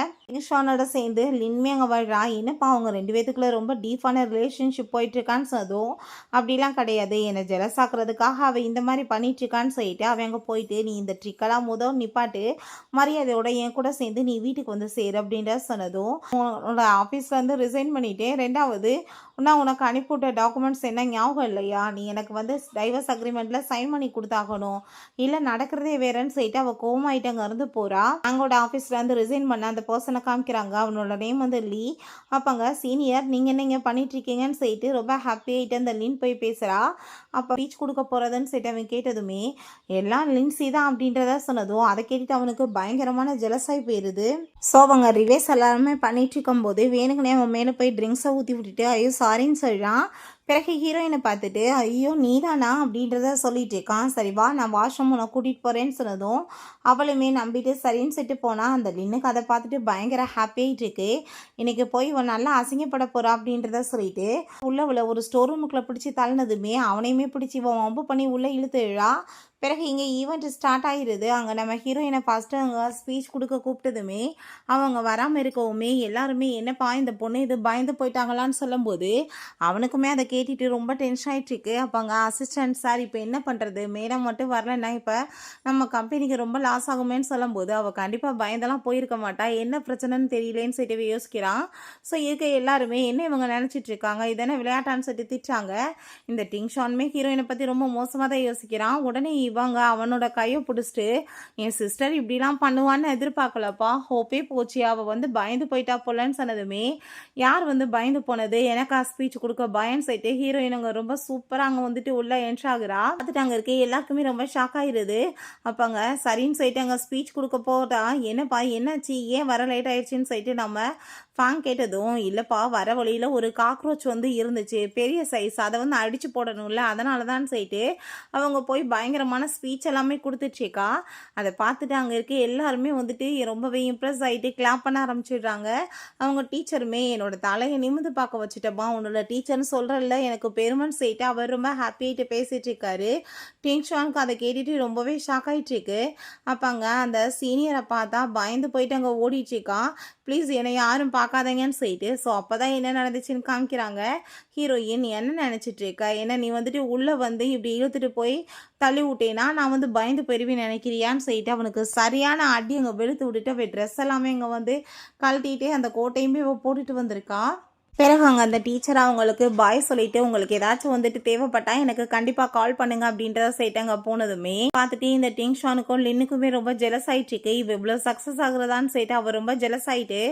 ஷானோட சேர்ந்து லின்மே அங்கே வர்றா. என்னப்பா அவங்க 2 பேத்துக்குள்ளே ரொம்ப டீப்பான ரிலேஷன்ஷிப் போயிட்டுருக்கான்னு சொன்னதும் அப்படிலாம் கிடையாது, என்னை ஜெலஸ் ஆக்குறதுக்காக அவள் இந்த மாதிரி பண்ணிட்டுருக்கான்னு சொல்லிட்டு அவன் அங்கே போயிட்டு நீ இந்த ட்ரிக்கெல்லாம் நிப்பாட்டு, மரியாதையோட என் கூட சேர்ந்து நீ வீட்டுக்கு வந்து சேரு அப்படின்ற சொன்னதும் உன்னோட ஆஃபீஸ்லேருந்து ரிசைன் பண்ணிவிட்டு 2வது நான் உனக்கு அனுப்பிவிட்ட டாக்குமெண்ட்ஸ் என்ன ஞாபகம் இல்லையா, நீ எனக்கு வந்து டைவர்ஸ் அக்ரிமெண்ட்டில் சைன் பண்ணி கொடுத்தாகணும், இல்லை நடக்கிறதே வேறன்னு சொல்லிட்டு அவள் கோமாயிட்டு அங்கேருந்து போகிறா. அவங்களோட ஆஃபீஸ்லேருந்து ரிசைன் பண்ண அந்த பர்சனை காமிக்கிறாங்க. அவனோட நேம் வந்து லீ. அப்போங்க சீனியர் நீங்கள் என்னங்க பண்ணிட்டுருக்கீங்கன்னு சொல்லிட்டு ரொம்ப ஹாப்பியாகிட்டு அந்த லின் போய் பேசுகிறா. அப்போ ஸ்பீச் கொடுக்க போகிறதுன்னு சொல்லிட்டு அவன் கேட்டதுமே எல்லாம் லின்சி தான் அப்படின்றத சொன்னதும் அதை கேட்டுட்டு அவனுக்கு பயங்கரமான ஜெலஸாகி போயிடுது. ஸோ அவங்க ரிவேஸ் எல்லாருமே பண்ணிட்டு இருக்கும்போது வேணுக்குனே அவன் மேலே போய் ட்ரிங்க்ஸை ஊற்றி விட்டுட்டு ஐயோ சாரின்னு சொல்கிறான். பிறகு ஹீரோயினை பார்த்துட்டு ஐயோ நீதானா அப்படின்றத சொல்லிட்டு இருக்கான். சரி வா நான் வாஷ்ரூம் உன்னை கூட்டிகிட்டு போகிறேன்னு சொன்னதும் அவளுமே நம்பிட்டு சரின்னு சொல்லிட்டு போனால் அந்த லின்னுக்கு அதை பார்த்துட்டு பயங்கர ஹாப்பியாகிட்டு இருக்கு. இன்றைக்கி போய் இவன் நல்லா அசிங்கப்பட போகிறா அப்படின்றத சொல்லிட்டு உள்ளே ஒரு ஸ்டோர் ரூமுக்குள்ளே பிடிச்சி தள்ளினதுமே அவனையுமே பிடிச்சி இவன் வம்பு பண்ணி உள்ளே இழுத்துழா. பிறகு இங்கே ஈவெண்ட் ஸ்டார்ட் ஆகிடுது. அங்கே நம்ம ஹீரோயினை ஃபஸ்ட்டு அங்கே ஸ்பீச் கொடுக்க கூப்பிட்டதுமே அவங்க வராமல் இருக்கவுமே எல்லாருமே என்னப்பா இந்த பொண்ணு இது பயந்து போயிட்டாங்களான்னு சொல்லும்போது அவனுக்குமே அதை கேட்டுட்டு ரொம்ப டென்ஷன் ஆகிட்டுருக்கு. அப்போ அங்கே அசிஸ்டன்ட் சார் இப்போ என்ன பண்ணுறது, மேடம் மட்டும் வரலன்னா இப்போ நம்ம கம்பெனிக்கு ரொம்ப லாஸ் ஆகுமேன்னு சொல்லும்போது அவள் கண்டிப்பாக பயந்தெல்லாம் போயிருக்க மாட்டா, என்ன பிரச்சனைன்னு தெரியலேன்னு சொல்லிட்டு யோசிக்கிறான். ஸோ இருக்க எல்லாருமே என்ன இவங்க நினச்சிட்டு இருக்காங்க, இதென்ன விளையாட்டான்னு சொல்லிட்டு திட்டாங்க. இந்த டிங்ஷானுமே ஹீரோயினை பற்றி ரொம்ப மோசமாக தான் யோசிக்கிறான். உடனே இவங்க அவனோட கையை பிடிச்சிட்டு என் சிஸ்டர் இப்படிலாம் பண்ணுவான்னு எதிர்பார்க்கலப்பா, ஹோப்பே போச்சு, அவள் வந்து பயந்து போயிட்டா போலன்னு சொன்னதுமே யார் வந்து பயந்து போனது, எனக்கா ஸ்பீச் கொடுக்க பயன்னு சொல்லிட்டு ஹீரோயின் அங்கே ரொம்ப சூப்பராக அங்கே வந்துட்டு உள்ள என்ட்ரு ஆகுறா. பார்த்துட்டு அங்கே இருக்க எல்லாருக்குமே ரொம்ப ஷாக் ஆகிடுது. அப்போங்க சரின்னு சொல்லிட்டு அங்கே ஸ்பீச் கொடுக்க போதா என்னப்பா என்னாச்சு ஏன் வர லேட் ஆயிடுச்சுன்னு சொல்லிட்டு நம்ம ஃபேங் கேட்டதும் இல்லைப்பா வர வழியில் ஒரு காக்ரோச் வந்து இருந்துச்சு பெரிய சைஸ், அதை வந்து அடித்து போடணும்ல அதனால தான் சொல்லிட்டு அவங்க போய் பயங்கரமான ஸ்பீச் எல்லாமே கொடுத்துட்ருக்கா. அதை பார்த்துட்டு அங்கே இருக்க எல்லாருமே வந்துட்டு ரொம்பவே இம்ப்ரெஸ் ஆகிட்டு கிளாப் பண்ண ஆரம்பிச்சிடுறாங்க. அவங்க டீச்சருமே என்னோட தலையை நிமிந்து பார்க்க வச்சுட்டப்பா, உன்னோட டீச்சர்னு சொல்கிறல்ல எனக்கு பெருமைன்னு சொல்லிட்டு அவர் ரொம்ப ஹாப்பியாகிட்டு பேசிகிட்டு இருக்காரு. டிங்ஷானுக்கு அதை கேட்டுட்டு ரொம்பவே ஷாக் ஆகிட்டுருக்கு. அப்பாங்க அந்த சீனியரை பார்த்தா பயந்து போயிட்டு அங்கே ஓடிட்டுருக்கான், ப்ளீஸ் என்னை யாரும் பார்க்காதீங்கன்னு சொல்லிட்டு. ஸோ அப்போ தான் என்ன நடந்துச்சுன்னு காமிக்கிறாங்க. ஹீரோயின் என்ன நினச்சிட்ருக்க, ஏன்னா நீ வந்துட்டு உள்ளே வந்து இப்படி இழுத்துட்டு போய் தள்ளி விட்டேன்னா நான் வந்து பயந்து போயிடுவேன் நினைக்கிறியான்னு சொல்லிட்டு அவனுக்கு சரியான அடி அங்கே வெளுத்து விட்டுட்டு அவள் ட்ரெஸ் எல்லாமே இங்கே வந்து கழட்டிட்டு அந்த கோட்டையுமே போட்டுட்டு வந்திருக்கா. பிறகு அங்கே அந்த டீச்சர் அவங்களுக்கு பாய் சொல்லிட்டு உங்களுக்கு ஏதாச்சும் வந்துட்டு தேவைப்பட்டா எனக்கு கண்டிப்பாக கால் பண்ணுங்க அப்படின்றத சொல்லிட்டு அங்கே போனதுமே பார்த்துட்டு இந்த டிங்ஷானுக்கும் லின்னுக்குமே ரொம்ப ஜெலஸ் ஆகிட்டுருக்கு. இவ இவ்வளோ சக்ஸஸ் ஆகுறதான்னு சொல்லிட்டு அவர் ரொம்ப ஜெலஸ் ஆகிட்டு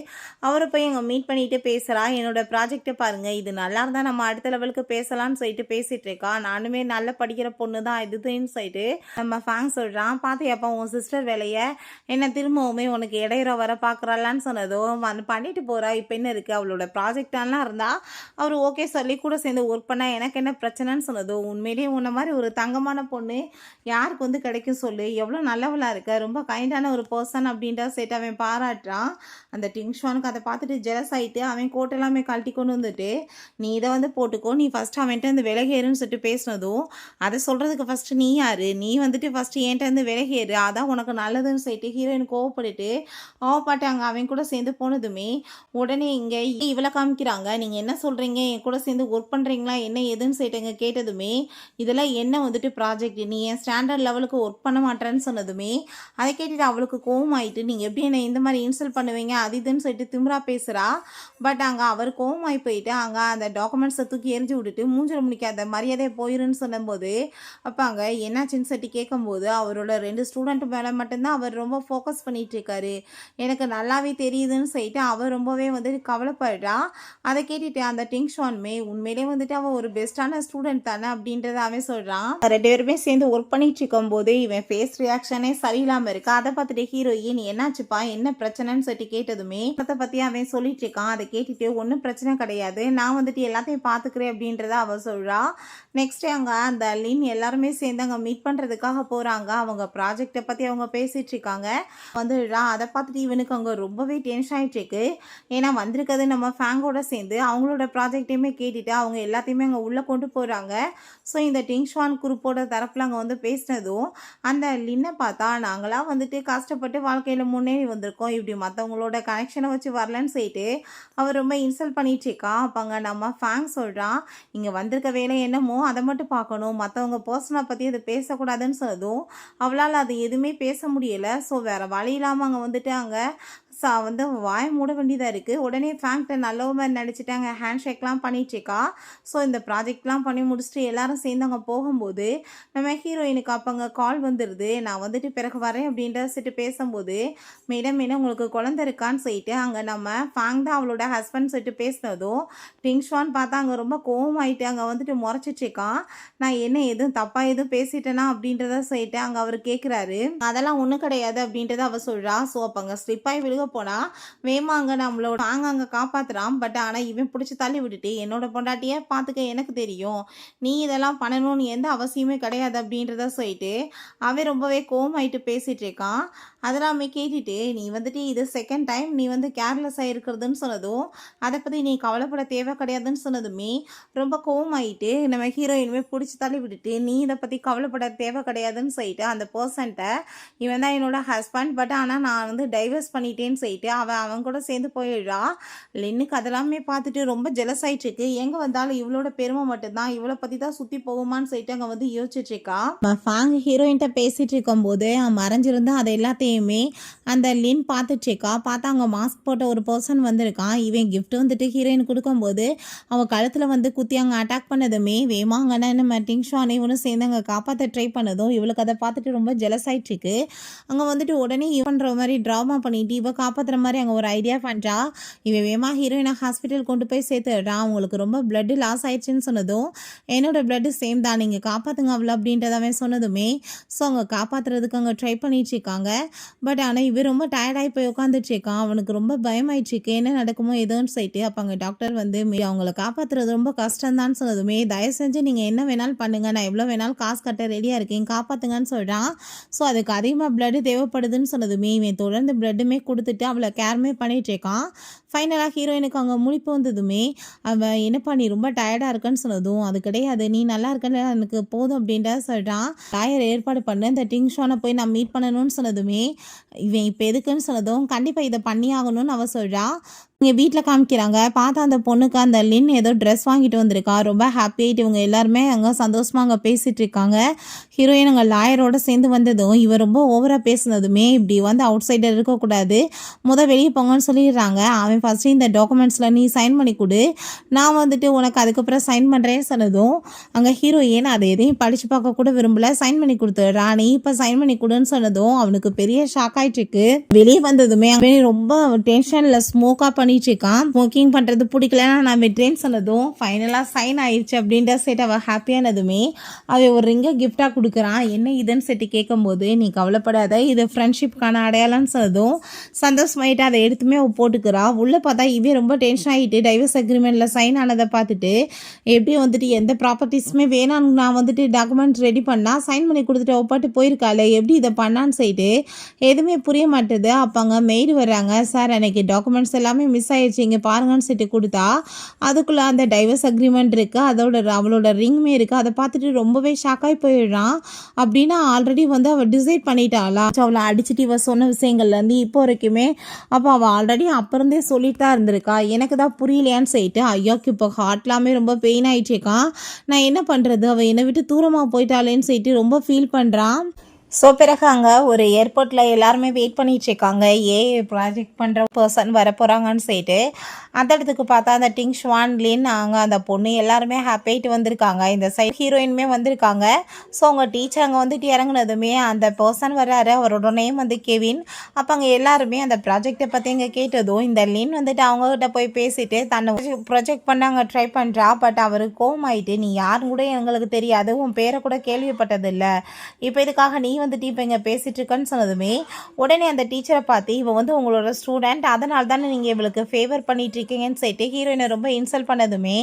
அவரை போய் அங்கே மீட் பண்ணிட்டு பேசுகிறா. என்னோட ப்ராஜெக்டை பாருங்கள், இது நல்லா இருந்தால் நம்ம அடுத்த லெவலுக்கு பேசலாம்னு சொல்லிட்டு பேசிகிட்டு இருக்கா. நானுமே நல்லா படிக்கிற பொண்ணு தான் இதுன்னு சொல்லிட்டு நம்ம ஃபேங் சொல்கிறான். பார்த்தியாப்பா உன் சிஸ்டர் வேலையை என்ன திரும்பவுமே உனக்கு இடையிற வர பார்க்குறாளான்னு சொன்னதும் வந்து பண்ணிட்டு போகிறா, இப்போ என்ன இருக்குது அவளோட ப்ராஜெக்டான பிரச்சனைலாம் இருந்தால் அவர் ஓகே சொல்லி கூட சேர்ந்து ஒர்க் பண்ணால் எனக்கு என்ன பிரச்சனைன்னு சொன்னதோ, உண்மையிலேயே உன்ன மாதிரி ஒரு தங்கமான பொண்ணு யாருக்கு வந்து கிடைக்கும் சொல்லு, எவ்வளோ நல்லவளாக இருக்க, ரொம்ப கைண்டான ஒரு பர்சன் அப்படின்ற சேர்த்து அவன் பாராட்டுறான். அந்த டிங்ஷானுக்கு அதை பார்த்துட்டு ஜெலஸ் ஆகிட்டு அவன் கோட் எல்லாமே கழட்டி கொண்டு வந்துட்டு, நீ இதை வந்து போட்டுக்கோ, நீ ஃபஸ்ட்டு அவன்கிட்ட இருந்து விலகேறுன்னு சொல்லிட்டு பேசினதும், அதை சொல்கிறதுக்கு ஃபஸ்ட்டு நீ யார், நீ வந்துட்டு ஃபஸ்ட்டு என்கிட்ட இருந்து விலகேறு, அதான் உனக்கு நல்லதுன்னு சொல்லிட்டு ஹீரோயின் கோவப்பட்டு அங்கே அவன் கூட சேர்ந்து போனதுமே உடனே இங்கே இவளை காமிக்கிறாங்க. நீங்கள் என்ன சொல்கிறீங்க, என் கூட சேர்ந்து ஒர்க் பண்ணுறீங்களா என்ன எதுன்னு சொல்லிட்டு கேட்டதுமே, இதெல்லாம் என்ன வந்துட்டு ப்ராஜெக்ட், நீ என் ஸ்டாண்டர்ட் லெவலுக்கு ஒர்க் பண்ண மாட்டேன்னு சொன்னதுமே அதை கேட்டுட்டு அவளுக்கு கோவம் ஆயிட்டு, நீங்கள் எப்படி என்ன இந்த மாதிரி இன்சல்ட் பண்ணுவீங்க அது இதுன்னு சொல்லிட்டு திமிரா பேசுகிறா. பட் அங்கே அவர் கோவமாகி போயிட்டு அங்கே அந்த டாக்குமெண்ட்ஸை தூக்கி எரிஞ்சு விட்டுட்டு மூஞ்சில் முடிக்காத மரியாதையை போயிருன்னு சொல்லும்போது, அப்போ அங்கே என்னாச்சுன்னு சொல்லிட்டு கேட்கும்போது அவரோட 2 ஸ்டூடெண்ட் மேலே மட்டும்தான் அவர் ரொம்ப ஃபோக்கஸ் பண்ணிகிட்டு இருக்காரு, எனக்கு நல்லாவே தெரியுதுன்னு சொல்லிட்டு அவள் ரொம்பவே வந்துட்டு கவலைப்படுறா. அதை கேட்டுட்டு அந்த டிங்ஷானுமே உண்மையிலே வந்துட்டு அவள் ஒரு பெஸ்ட்டான ஸ்டூடெண்ட் தானே அப்படின்றத அவன் சொல்கிறான். 2 பேருமே சேர்ந்து ஒர்க் பண்ணிட்டு இருக்கும்போது இவன் ஃபேஸ் ரியாக்ஷனே சரியில்லாமல் இருக்கா. அதை பார்த்துட்டு ஹீரோயின் என்னாச்சுப்பா என்ன பிரச்சனைன்னு சொல்லிட்டு கேட்டதுமே அதை பற்றி அவன் சொல்லிட்டு இருக்கான். அதை கேட்டுட்டு ஒன்றும் பிரச்சனை கிடையாது, நான் வந்துட்டு எல்லாத்தையும் பார்த்துக்கிறேன் அப்படின்றத அவள் சொல்கிறா. நெக்ஸ்ட் அங்கே அந்த லின் எல்லாருமே சேர்ந்து அங்கே மீட் பண்ணுறதுக்காக போகிறாங்க. அவங்க ப்ராஜெக்டை பற்றி அவங்க பேசிகிட்டு இருக்காங்க. வந்துடுறா. அதை பார்த்துட்டு இவனுக்கு அங்கே ரொம்பவே டென்ஷன் ஆகிட்டு இருக்கு. ஏன்னா வந்திருக்கிறது நம்ம ஃபேங்கோட சேர்ந்து அவங்களோட ப்ராஜெக்டையுமே கேட்டுட்டு அவங்க எல்லாத்தையுமே அங்கே உள்ளே கொண்டு போகிறாங்க. ஸோ இந்த டிங்ஷான் குரூப்போட தரப்பில் அங்கே வந்து பேசினதும் அந்த லின்னை பார்த்தா, நாங்களாம் வந்துட்டு கஷ்டப்பட்டு வாழ்க்கையில் முன்னேறி வந்திருக்கோம், இப்படி மற்றவங்களோட கனெக்ஷனை வச்சு வரலன்னு சொல்லிட்டு அவர் ரொம்ப இன்சல்ட் பண்ணிட்டு இருக்கா. அப்போங்க நம்ம ஃபேங் சொல்கிறான், இங்கே வந்திருக்க வேலை என்னமோ அதை மட்டும் பார்க்கணும், மற்றவங்க பர்சனை பற்றி அதை பேசக்கூடாதுன்னு சொன்னதும் அவளால் அது எதுவுமே பேச முடியலை. ஸோ வேறு வழி இல்லாமல் அங்கே வந்துட்டு அங்கே வந்து வாய் மூட வேண்டியதாக இருக்குது. உடனே ஃபேங்க்ட நல்லவ மாதிரி நடிச்சுட்டு அங்கே ஹேண்ட் ஷேக்லாம் பண்ணிட்டுருக்கா. ஸோ இந்த ப்ராஜெக்ட்லாம் பண்ணி முடிச்சுட்டு எல்லாரும் சேர்ந்து அங்கே போகும்போது நம்ம ஹீரோயினுக்கு அப்போ அங்கே கால் வந்துடுது. நான் வந்துட்டு பிறகு வரேன் அப்படின்ற சொல்லிட்டு பேசும்போது, மேடம் உங்களுக்கு குழந்தை இருக்கான்னு சொல்லிட்டு அங்கே நம்ம ஃபேங் தான் அவளோட ஹஸ்பண்ட் சொல்லிட்டு பேசினதும் டிங்ஷான் பார்த்தா அங்கே ரொம்ப கோவமாயிட்டு அங்கே வந்துட்டு முறைச்சிட்ருக்கான். நான் என்ன எதுவும் தப்பாக எதுவும் பேசிட்டேனா அப்படின்றத சொல்லிட்டு அங்கே அவர் கேட்குறாரு. அதெல்லாம் ஒன்றும் கிடையாது அப்படின்றத அவள் சொல்கிறா. ஸோ அப்போ அங்கே ஸ்லிப்பாகி விழுக போனால் வேமாங்க நம்மளோட நாங்கள் அங்கே காப்பாற்றுறான். பட் ஆனால் இவன் பிடிச்சி தள்ளி விட்டுட்டு என்னோட பொண்டாட்டியை பார்த்துக்க எனக்கு தெரியும், நீ இதெல்லாம் பண்ணணும்னு எந்த அவசியமே கிடையாது அப்படின்றத சொல்லிட்டு அவன் ரொம்பவே கோவமாயிட்டு பேசிகிட்டு இருக்கான். அதெல்லாமே கேட்டுட்டு, நீ வந்துட்டு இது செகண்ட் டைம் நீ வந்து கேர்லெஸ்ஸாக இருக்கிறதுன்னு சொன்னதும் அதை பற்றி நீ கவலைப்பட தேவை கிடையாதுன்னு சொன்னதுமே ரொம்ப கோவமாயிட்டு நம்ம ஹீரோயினுமே பிடிச்சி தள்ளி விட்டுட்டு, நீ இதை பற்றி கவலைப்பட தேவை கிடையாதுன்னு சொல்லிட்டு அந்த பர்சன்ட்ட, இவன் தான் என்னோட ஹஸ்பண்ட் பட் ஆனால் நான் வந்து டைவர்ஸ் பண்ணிட்டேன்னு சொல்லிட்டு அவன் கூட சேர்ந்து போயிடுறா. லின்னுக்கு அதெல்லாமே பார்த்துட்டு ரொம்ப ஜெலஸ் ஆயிட்டு இருக்கு. எங்கே வந்தாலும் இவளோட பெருமை மட்டும்தான், இவளை பற்றி தான் சுற்றி போகுமான்னு சொல்லிட்டு அங்கே வந்து யோசிச்சுட்டு இருக்கா. ஃபேங் ஹீரோயின்ட்ட பேசிகிட்டு இருக்கும்போது மறைஞ்சிருந்தா அதை எல்லாத்தையுமே அந்த லின் பார்த்துட்டு இருக்கா. பார்த்தா அங்கே மாஸ்க் போட்ட ஒரு பர்சன் வந்திருக்கான். இவன் கிஃப்ட் வந்துட்டு ஹீரோயின் கொடுக்கும்போது அவன் கழுத்தில் வந்து குத்தி அங்கே அட்டாக் பண்ணதுமே வேமாங்கன்னா நம்ம டிங்ஷான் இவனும் சேர்ந்து அங்கே காப்பாற்ற ட்ரை பண்ணதும் இவளுக்கு அதை பார்த்துட்டு ரொம்ப ஜெலஸ் ஆயிட்டு இருக்கு. அங்கே வந்துட்டு உடனே பண்ணுற மாதிரி ட்ராமா பண்ணிட்டு இவ காப்பாற்றுற மாதிரி அங்கே ஒரு ஐடியா பண்ணுறா. இவன் வேமா ஹீரோயினை ஹாஸ்பிட்டல் கொண்டு போய் சேர்த்துடுறான். அவங்களுக்கு ரொம்ப பிளட்டு லாஸ் ஆயிடுச்சுன்னு சொன்னதும், என்னோட பிளட்டு சேம் தான், நீங்கள் காப்பாற்றுங்க அவ்வளோ அப்படின்றதாவே சொன்னதுமே ஸோ அவங்க காப்பாற்றுறதுக்கு அங்கே ட்ரை பண்ணிட்டு இருக்காங்க. பட் ஆனால் இவன் ரொம்ப டயர்டாகி போய் உட்காந்துட்டு இருக்கான். அவனுக்கு ரொம்ப பயமாயிடுச்சு இருக்கு, என்ன நடக்குமோ எதுன்னு சொல்லிட்டு. அப்போ அங்கே டாக்டர் வந்து அவங்கள காப்பாற்றுறது ரொம்ப கஷ்டம்தான் சொன்னதுமே, தயவு செஞ்சு நீங்கள் என்ன வேணாலும் பண்ணுங்கள், நான் எவ்வளோ வேணாலும் காசு கட்ட ரெடியாக இருக்கேன், காப்பாற்றுங்கன்னு சொல்கிறான். ஸோ அதுக்கு அதிகமாக பிளட்டு தேவைப்படுதுன்னு சொன்னதுமே இவன் தொடர்ந்து பிளட்டுமே கொடுத்துட்டு அவளை கேர்மே பண்ணிட்டு இருக்கான். ஃபைனலாக ஹீரோயினுக்கு அங்கே முழிப்பு வந்ததுமே அவன் என்னப்பா நீ ரொம்ப டயர்டாக இருக்கன்னு சொன்னதும், அது கிடையாது நீ நல்லா இருக்கன்னு எனக்கு போதும் அப்படின்ற சொல்கிறான். லாயர் ஏற்பாடு பண்ண இந்த டிங்ஷானை போய் நான் மீட் பண்ணணும்னு சொன்னதுமே இவன் இப்போ எதுக்குன்னு சொன்னதும், கண்டிப்பாக இதை பண்ணி ஆகணும்னு அவள் சொல்கிறா. இங்கே வீட்டில் காமிக்கிறாங்க. பார்த்தா அந்த பொண்ணுக்கு அந்த லின் ஏதோ ட்ரெஸ் வாங்கிட்டு வந்திருக்கா. ரொம்ப ஹாப்பியாகிட்டு இவங்க எல்லாருமே அங்கே சந்தோஷமாக அங்கே பேசிகிட்டு இருக்காங்க. ஹீரோயின் அங்கே லாயரோடு சேர்ந்து வந்ததும் இவர் ரொம்ப ஓவராக பேசுனதுமே, இப்படி வந்து அவுட் சைடர் இருக்கக்கூடாது, வெளியே போங்கன்னு சொல்லிடுறாங்க. அவன் ஃபஸ்ட்டு இந்த டாக்குமெண்ட்ஸில் நீ சைன் பண்ணி கொடு, நான் வந்துட்டு உனக்கு அதுக்கப்புறம் சைன் பண்ணுறேன்னு சொன்னதும் அங்கே ஹீரோயின் அதை எதையும் படித்து பார்க்க கூட விரும்பல, சைன் பண்ணி கொடுத்துட்றா. நீ இப்போ சைன் பண்ணி கொடுன்னு சொன்னதும் அவனுக்கு பெரிய ஷாக் ஆகிட்டு இருக்கு. வெளியே வந்ததுமே அவன் ரொம்ப டென்ஷனில் ஸ்மோக்காக பண்ணி பண்ணிட்டு இருக்கான். ஸ்மோக்கிங் பண்ணுறது பிடிக்கலன்னா நான் விட்றேன்னு சொன்னதும் ஃபைனலாக சைன் ஆயிடுச்சு அப்படின்ற சைட் அவள் ஹாப்பியானதுமே அவள் ஒரு ரிங்கை கிஃப்டாக கொடுக்குறான். என்ன இதுன்னு சொல்லிட்டு கேட்கும்போது நீ கவலைப்படாத இது ஃப்ரெண்ட்ஷிப்கான அடையாளம்னு சொன்னதும் சந்தோஷமாயிட்டு அதை எடுத்துமே அவள் போட்டுக்கிறா. உள்ளே பார்த்தா இவன் ரொம்ப டென்ஷன் ஆகிட்டு டைவர்ஸ் அக்ரிமெண்ட்டில் சைன் ஆனதை பார்த்துட்டு எப்படி வந்துட்டு எந்த ப்ராப்பர்ட்டிஸுமே வேணான்னு நான் வந்துட்டு டாக்குமெண்ட் ரெடி பண்ணால் சைன் பண்ணி கொடுத்துட்டு ஒப்பாட்டு போயிருக்காள் எப்படி இதை பண்ணான்னு சொல்லிட்டு எதுவுமே புரிய மாட்டுது. அப்போ அங்கே மெய்டு வர்றாங்க. சார் எனக்கு டாக்குமெண்ட்ஸ் எல்லாமே மிஸ் ஆயிடுச்சு இங்கே பாருங்கன்னு சொல்லிட்டு கொடுத்தா அதுக்குள்ளே அந்த டைவர்ஸ் அக்ரிமெண்ட் இருக்குது அவளோட ரிங்குமே இருக்குது. அதை பார்த்துட்டு ரொம்பவே ஷாக்காகி போயிடுறான். அப்படின்னா ஆல்ரெடி வந்து அவள் டிசைட் பண்ணிட்டாளா அவளை அடிச்சுட்டு இவ சொன்ன விஷயங்கள்லேருந்து இப்போ வரைக்குமே அப்போ அவள் ஆல்ரெடி அப்போ இருந்தே சொல்லிட்டு தான் இருந்திருக்கா. எனக்கு தான் புரியலையான்னு சொல்லிட்டு ஐயாக்கு இப்போ ஹார்ட்லாமே ரொம்ப பெயின் ஆகிட்டேக்கான். நான் என்ன பண்ணுறது அவள் என்னை விட்டு தூரமாக போயிட்டாளேன்னு சொல்லிட்டு ரொம்ப ஃபீல் பண்ணுறான். ஸோ பிறகு அங்கே ஒரு ஏர்போர்ட்டில் எல்லாருமே வெயிட் பண்ணிகிட்ருக்காங்க. ப்ராஜெக்ட் பண்ணுற பர்சன் வர போகிறாங்கன்னு சொல்லிட்டு அந்த இடத்துக்கு பார்த்தா அந்த டிங் ஷுவான் லின் அங்கே அந்த பொண்ணு எல்லாருமே ஹாப்பியாகிட்டு வந்திருக்காங்க. இந்த சைட் ஹீரோயினுமே வந்திருக்காங்க. ஸோ அவங்க டீச்சர் அங்கே வந்துட்டு இறங்குனதுமே அந்த பர்சன் வர்றாரு. அவரோட நேம் வந்து கெவின். அப்போ அங்கே எல்லாருமே அந்த ப்ராஜெக்டை பற்றி இங்கே கேட்டதும் இந்த லின் வந்துட்டு அவங்ககிட்ட போய் பேசிட்டு தன்னை ப்ரொஜெக்ட் பண்ண அங்கே ட்ரை பண்ணுறா. பட் அவர் கோவமாயிட்டு நீ யாரும் கூட எங்களுக்கு தெரியாது உன் பேரை கூட கேள்விப்பட்டதில்லை இப்போ இதுக்காக நீ வந்துட்டு இப்போ இங்கே பேசிகிட்டு இருக்கன்னு சொன்னதுமே உடனே அந்த டீச்சரை பார்த்து இவன் வந்து உங்களோட ஸ்டூடெண்ட் அதனால தானே நீங்கள் இவளுக்கு ஃபேவர் பண்ணிட்டு இருக்கீங்கன்னு சொல்லிட்டு ஹீரோயினை ரொம்ப இன்சல்ட் பண்ணதுமே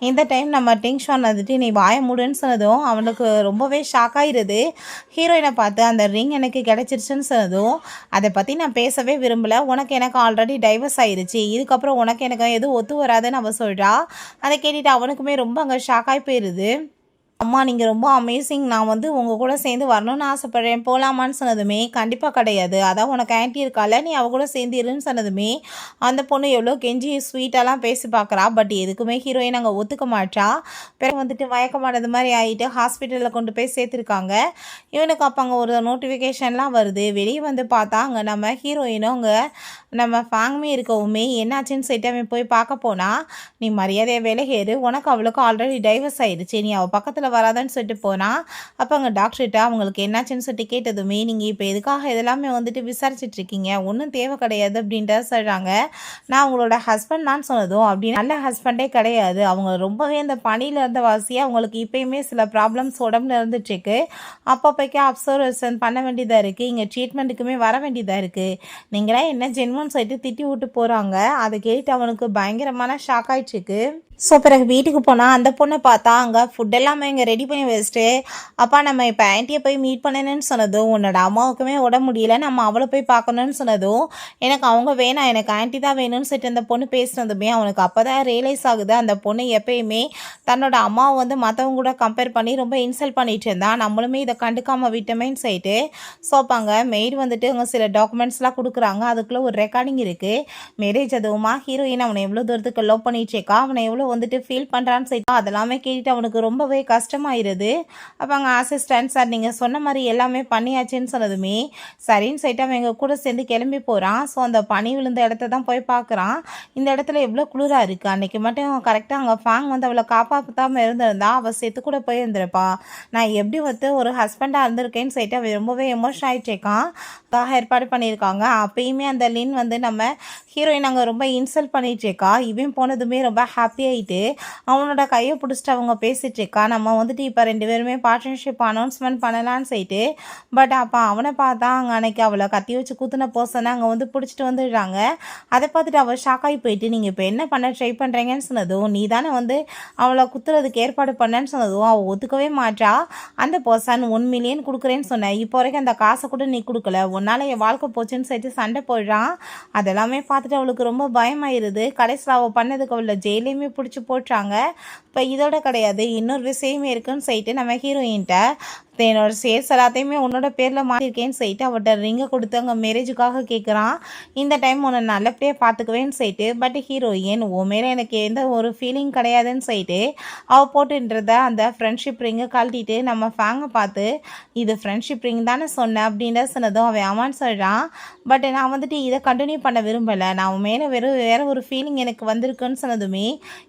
இந்த டைம் நம்ம டென்ஷன் வந்துட்டு நீ வாய மூடுன்னு சொன்னதும் அவனுக்கு ரொம்பவே ஷாக் ஆகிடுது. ஹீரோயினை பார்த்து அந்த ரிங் எனக்கு கிடச்சிருச்சுன்னு சொன்னதும் அதை பற்றி நான் பேசவே விரும்பலை எனக்கு ஆல்ரெடி டைவர்ஸ் ஆயிடுச்சு இதுக்கப்புறம் எனக்கு எதுவும் ஒத்து வராதுன்னு அவள் சொல்கிறா. அதை கேட்டுட்டு அவனுக்குமே ரொம்ப அங்கே ஷாக் ஆகி போயிடுது. அம்மா நீங்கள் ரொம்ப அமேசிங் நான் வந்து உங்கள் கூட சேர்ந்து வரணும்னு ஆசைப்பட்றேன் போகலாமான்னு சொன்னதுமே கண்டிப்பாக கிடையாது அதான் உனக்கு ஆன்ட்டி இருக்கால நீ அவள் கூட சேர்ந்து இருன்னு சொன்னதுமே அந்த பொண்ணு எவ்வளோ கெஞ்சி ஸ்வீட்டெல்லாம் பேசி பார்க்குறா. பட் எதுக்குமே ஹீரோயின் அங்கே ஒத்துக்க மாட்டா. பிறகு வந்துட்டு மயக்கமானது மாதிரி ஆகிட்டு ஹாஸ்பிட்டலில் கொண்டு போய் சேர்த்துருக்காங்க. இவனுக்கு அப்போ அங்கே ஒரு நோட்டிஃபிகேஷன்லாம் வருது. வெளியே வந்து பார்த்தா அங்கே நம்ம ஹீரோயினும் அங்கே நம்ம ஃபேங்மே இருக்கவுமே என்னாச்சுன்னு சொல்லிட்டு அவன் போய் பார்க்க போனால் நீ மரியாதையை விலகேறு உனக்கு அவளுக்கு ஆல்ரெடி டைவர்ஸ் ஆகிடுச்சு நீ அவள் பக்கத்தில் வராதான்னு சொல்லிட்டு போனால் அப்போ அங்கே டாக்டர்கிட்ட அவங்களுக்கு என்னாச்சுன்னு சொல்லிட்டு கேட்டதுமே நீங்கள் இப்போ எதுக்காக இதெல்லாமே வந்துட்டு விசாரிச்சிட்ருக்கீங்க ஒன்றும் தேவை கிடையாது அப்படின்ட்டு சொல்கிறாங்க. நான் உங்களோட ஹஸ்பண்ட் தான் சொன்னதும் அப்படின்னு நல்ல ஹஸ்பண்டே கிடையாது அவங்க ரொம்பவே அந்த பணியில் இருந்த வாசியாக அவங்களுக்கு இப்போயுமே சில ப்ராப்ளம்ஸ் உடம்புல இருந்துட்டுருக்கு. அப்பப்போக்கே அப்சர்வேஷன் பண்ண வேண்டியதாக இருக்குது இங்கே ட்ரீட்மெண்ட்டுக்குமே வர வேண்டியதாக இருக்குது நீங்களாம் என்ன ஜென்மன்னு சொல்லிட்டு திட்டி விட்டு போகிறாங்க. அதை கேட்டு அவனுக்கு பயங்கரமான ஷாக் ஆகிட்டுருக்கு. ஸோ பிறகு வீட்டுக்கு போனால் அந்த பொண்ணை பார்த்தா அங்கே ஃபுட் எல்லாமே இங்கே ரெடி பண்ணி வச்சுட்டு அப்பா நம்ம இப்போ ஆன்ட்டியை போய் மீட் பண்ணணுன்னு சொன்னதும் உன்னோட அம்மாவுக்குமே உடம்பு முடியல நம்ம அவளை போய் பார்க்கணுன்னு சொன்னதும் எனக்கு அவங்க வேணாம் எனக்கு ஆன்ட்டி தான் வேணும்னு சொல்லிட்டு அந்த பொண்ணு பேசுனதுமே அவனுக்கு அப்போ தான் ரியலைஸ் ஆகுது அந்த பொண்ணு எப்பயுமே தன்னோட அம்மாவை வந்து மற்றவங்க கூட கம்பேர் பண்ணி ரொம்ப இன்சல்ட் பண்ணிட்டு இருந்தா நம்மளுமே இதை கண்டுக்காமல் விட்டோமேன்னு சொல்லிட்டு. ஸோ அப்போ அங்கே மெய்டு வந்துட்டு அவங்க சில டாக்குமெண்ட்ஸ்லாம் கொடுக்குறாங்க. அதுக்குள்ளே ஒரு ரெக்கார்டிங் இருக்குது. மேரேஜ் அதுவுமா ஹீரோயின் அவனை எவ்வளோ தூரத்துக்கு லவ் பண்ணிட்டுருக்கா அவனை எவ்வளோ வந்துட்டு ஃபீல் பண்ணுறான்னு சொல்லிட்டு அதெல்லாமே கேட்டுட்டு அவனுக்கு ரொம்பவே கஷ்டமாயிருது. அப்போ அங்கே அசிஸ்டன்ட் சார் நீங்கள் சொன்ன மாதிரி எல்லாமே பண்ணியாச்சுன்னு சொன்னதுமே சரின்னு சொல்லிட்டு அவன் எங்கள் கூட சேர்ந்து கிளம்பி போகிறான். ஸோ அந்த பனி விழுந்த இடத்த தான் போய் பார்க்குறான். இந்த இடத்துல எவ்வளோ குளிராக இருக்குது அன்றைக்கி மட்டும் கரெக்டாக அங்கே ஃபேங் வந்து அவளை காப்பாற்றாமல் இருந்திருந்தா அவள் செத்து கூட போயிருந்திருப்பா. நான் எப்படி வந்து ஒரு ஹஸ்பண்டாக இருந்திருக்கேன்னு சொல்லிட்டு அவன் ரொம்பவே எமோஷன் ஆகிட்டேக்கான். ஏற்பாடு பண்ணியிருக்காங்க. அப்பயுமே அந்த லின் வந்து நம்ம ஹீரோயின் அங்கே ரொம்ப இன்சல்ட் பண்ணிகிட்ருக்கா. இவன் போனதுமே ரொம்ப ஹாப்பி ஆகிட்டு அவனோட கையை பிடிச்சிட்டு அவங்க பேசிகிட்ருக்கா. நம்ம வந்துட்டு இப்போ 2 பேருமே பார்ட்னர்ஷிப் அனௌன்ஸ்மெண்ட் பண்ணலான்னு சொல்லிட்டு. பட் அப்போ அவனை பார்த்தா அங்கே அன்னைக்கு அவளை கத்தி வச்சு குத்துன பர்சனை அங்கே வந்து பிடிச்சிட்டு வந்துடுறாங்க. அதை பார்த்துட்டு அவள் ஷாக்காகி போயிட்டு நீங்கள் இப்போ என்ன பண்ண ட்ரை பண்ணுறீங்கன்னு சொன்னதும் நீ தானே வந்து அவளை குத்துறதுக்கு ஏற்பாடு பண்ணேன்னு சொன்னதும் அவள் ஒத்துக்கவே மாட்டா. அந்த பர்சன் 1 மில்லியன் கொடுக்குறேன்னு சொன்னேன் இப்போ வரைக்கும் அந்த காசை கூட நீ கொடுக்கல உன்னால் என் வாழ்க்கை போச்சுன்னு சொல்லிட்டு சண்டை போடுறான். அதெல்லாமே பார்த்துட்டு அவளுக்கு ரொம்ப பயமாயிருது. கடைசியில் அவள் பண்ணதுக்கு அவளை ஜெயிலையுமே பிடிச்சி போட்டுறாங்க. இப்போ இதோட கிடையாது இன்னொரு விஷயமே இருக்குன்னு சொல்லிட்டு நம்ம ஹீரோயின்ட்ட என்னோட ஷேர்ஸ் எல்லாத்தையுமே உன்னோட பேரில் மாற்றிருக்கேன்னு சொல்லிட்டு அவட்ட ரிங்கை கொடுத்து அங்கே மேரேஜுக்காக கேட்குறான். இந்த டைம் உன்னை நல்லபடியாக பார்த்துக்குவேன்னு சொல்லிட்டு. பட் ஹீரோயின் உன் மேலே எனக்கு எந்த ஒரு ஃபீலிங் கிடையாதுன்னு சொல்லிட்டு அவள் போட்டுன்றத அந்த ஃப்ரெண்ட்ஷிப் ரிங்கை கழட்டிட்டு நம்ம ஃபேங்கை பார்த்து இது ஃப்ரெண்ட்ஷிப் ரிங் தானே சொன்னேன் அப்படின்ற சொன்னதும் அவன் அம்மான்னு சொல்கிறான். பட் நான் வந்துட்டு இதை கண்டினியூ பண்ண விரும்பலை நான் உன் மேலே வேறு ஒரு ஃபீலிங் எனக்கு வந்திருக்குன்னு சொன்னதுமே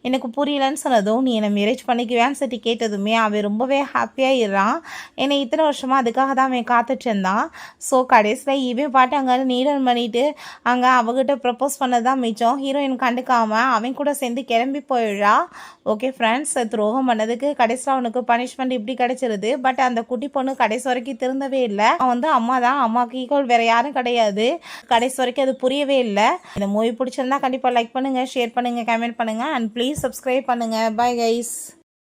எனக்கு புரியலன்னு சொன்னதும் நீ என்னை மேரேஜ் பண்ணிக்குவேன்னு சொல்லிட்டு கேட்டதுமே அவன் ரொம்பவே ஹாப்பியாக இருறான். என்னை இத்தனை வருஷமாக அதுக்காக தான் அவன் காத்துட்டு இருந்தான். ஸோ கடைசியில் இவன் பாட்டு அங்கே நீடன் பண்ணிட்டு அங்கே அவகிட்ட ப்ரப்போஸ் பண்ணது தான் மிச்சம். ஹீரோயின் கண்டுக்காமல் அவன் கூட சேர்ந்து கிளம்பி போயிடுறா. ஓகே ஃப்ரெண்ட்ஸ், துரோகம் பண்ணதுக்கு கடைசியில் அவனுக்கு பனிஷ்மெண்ட் இப்படி கிடைச்சிருது. பட் அந்த குட்டி பொண்ணு கடைசி வரைக்கும் திருந்தவே இல்லை. அவன் வந்து அம்மா தான், அம்மாவுக்கு ஈக்குவல் வேறு யாரும் கிடையாது. கடைசி வரைக்கும் அது புரியவே இல்லை. இந்த மூவி பிடிச்சிருந்தா கண்டிப்பாக லைக் பண்ணுங்கள், ஷேர் பண்ணுங்கள், கமெண்ட் பண்ணுங்கள் அண்ட் ப்ளீஸ் சப்ஸ்கிரைப் பண்ணுங்கள். Bye guys.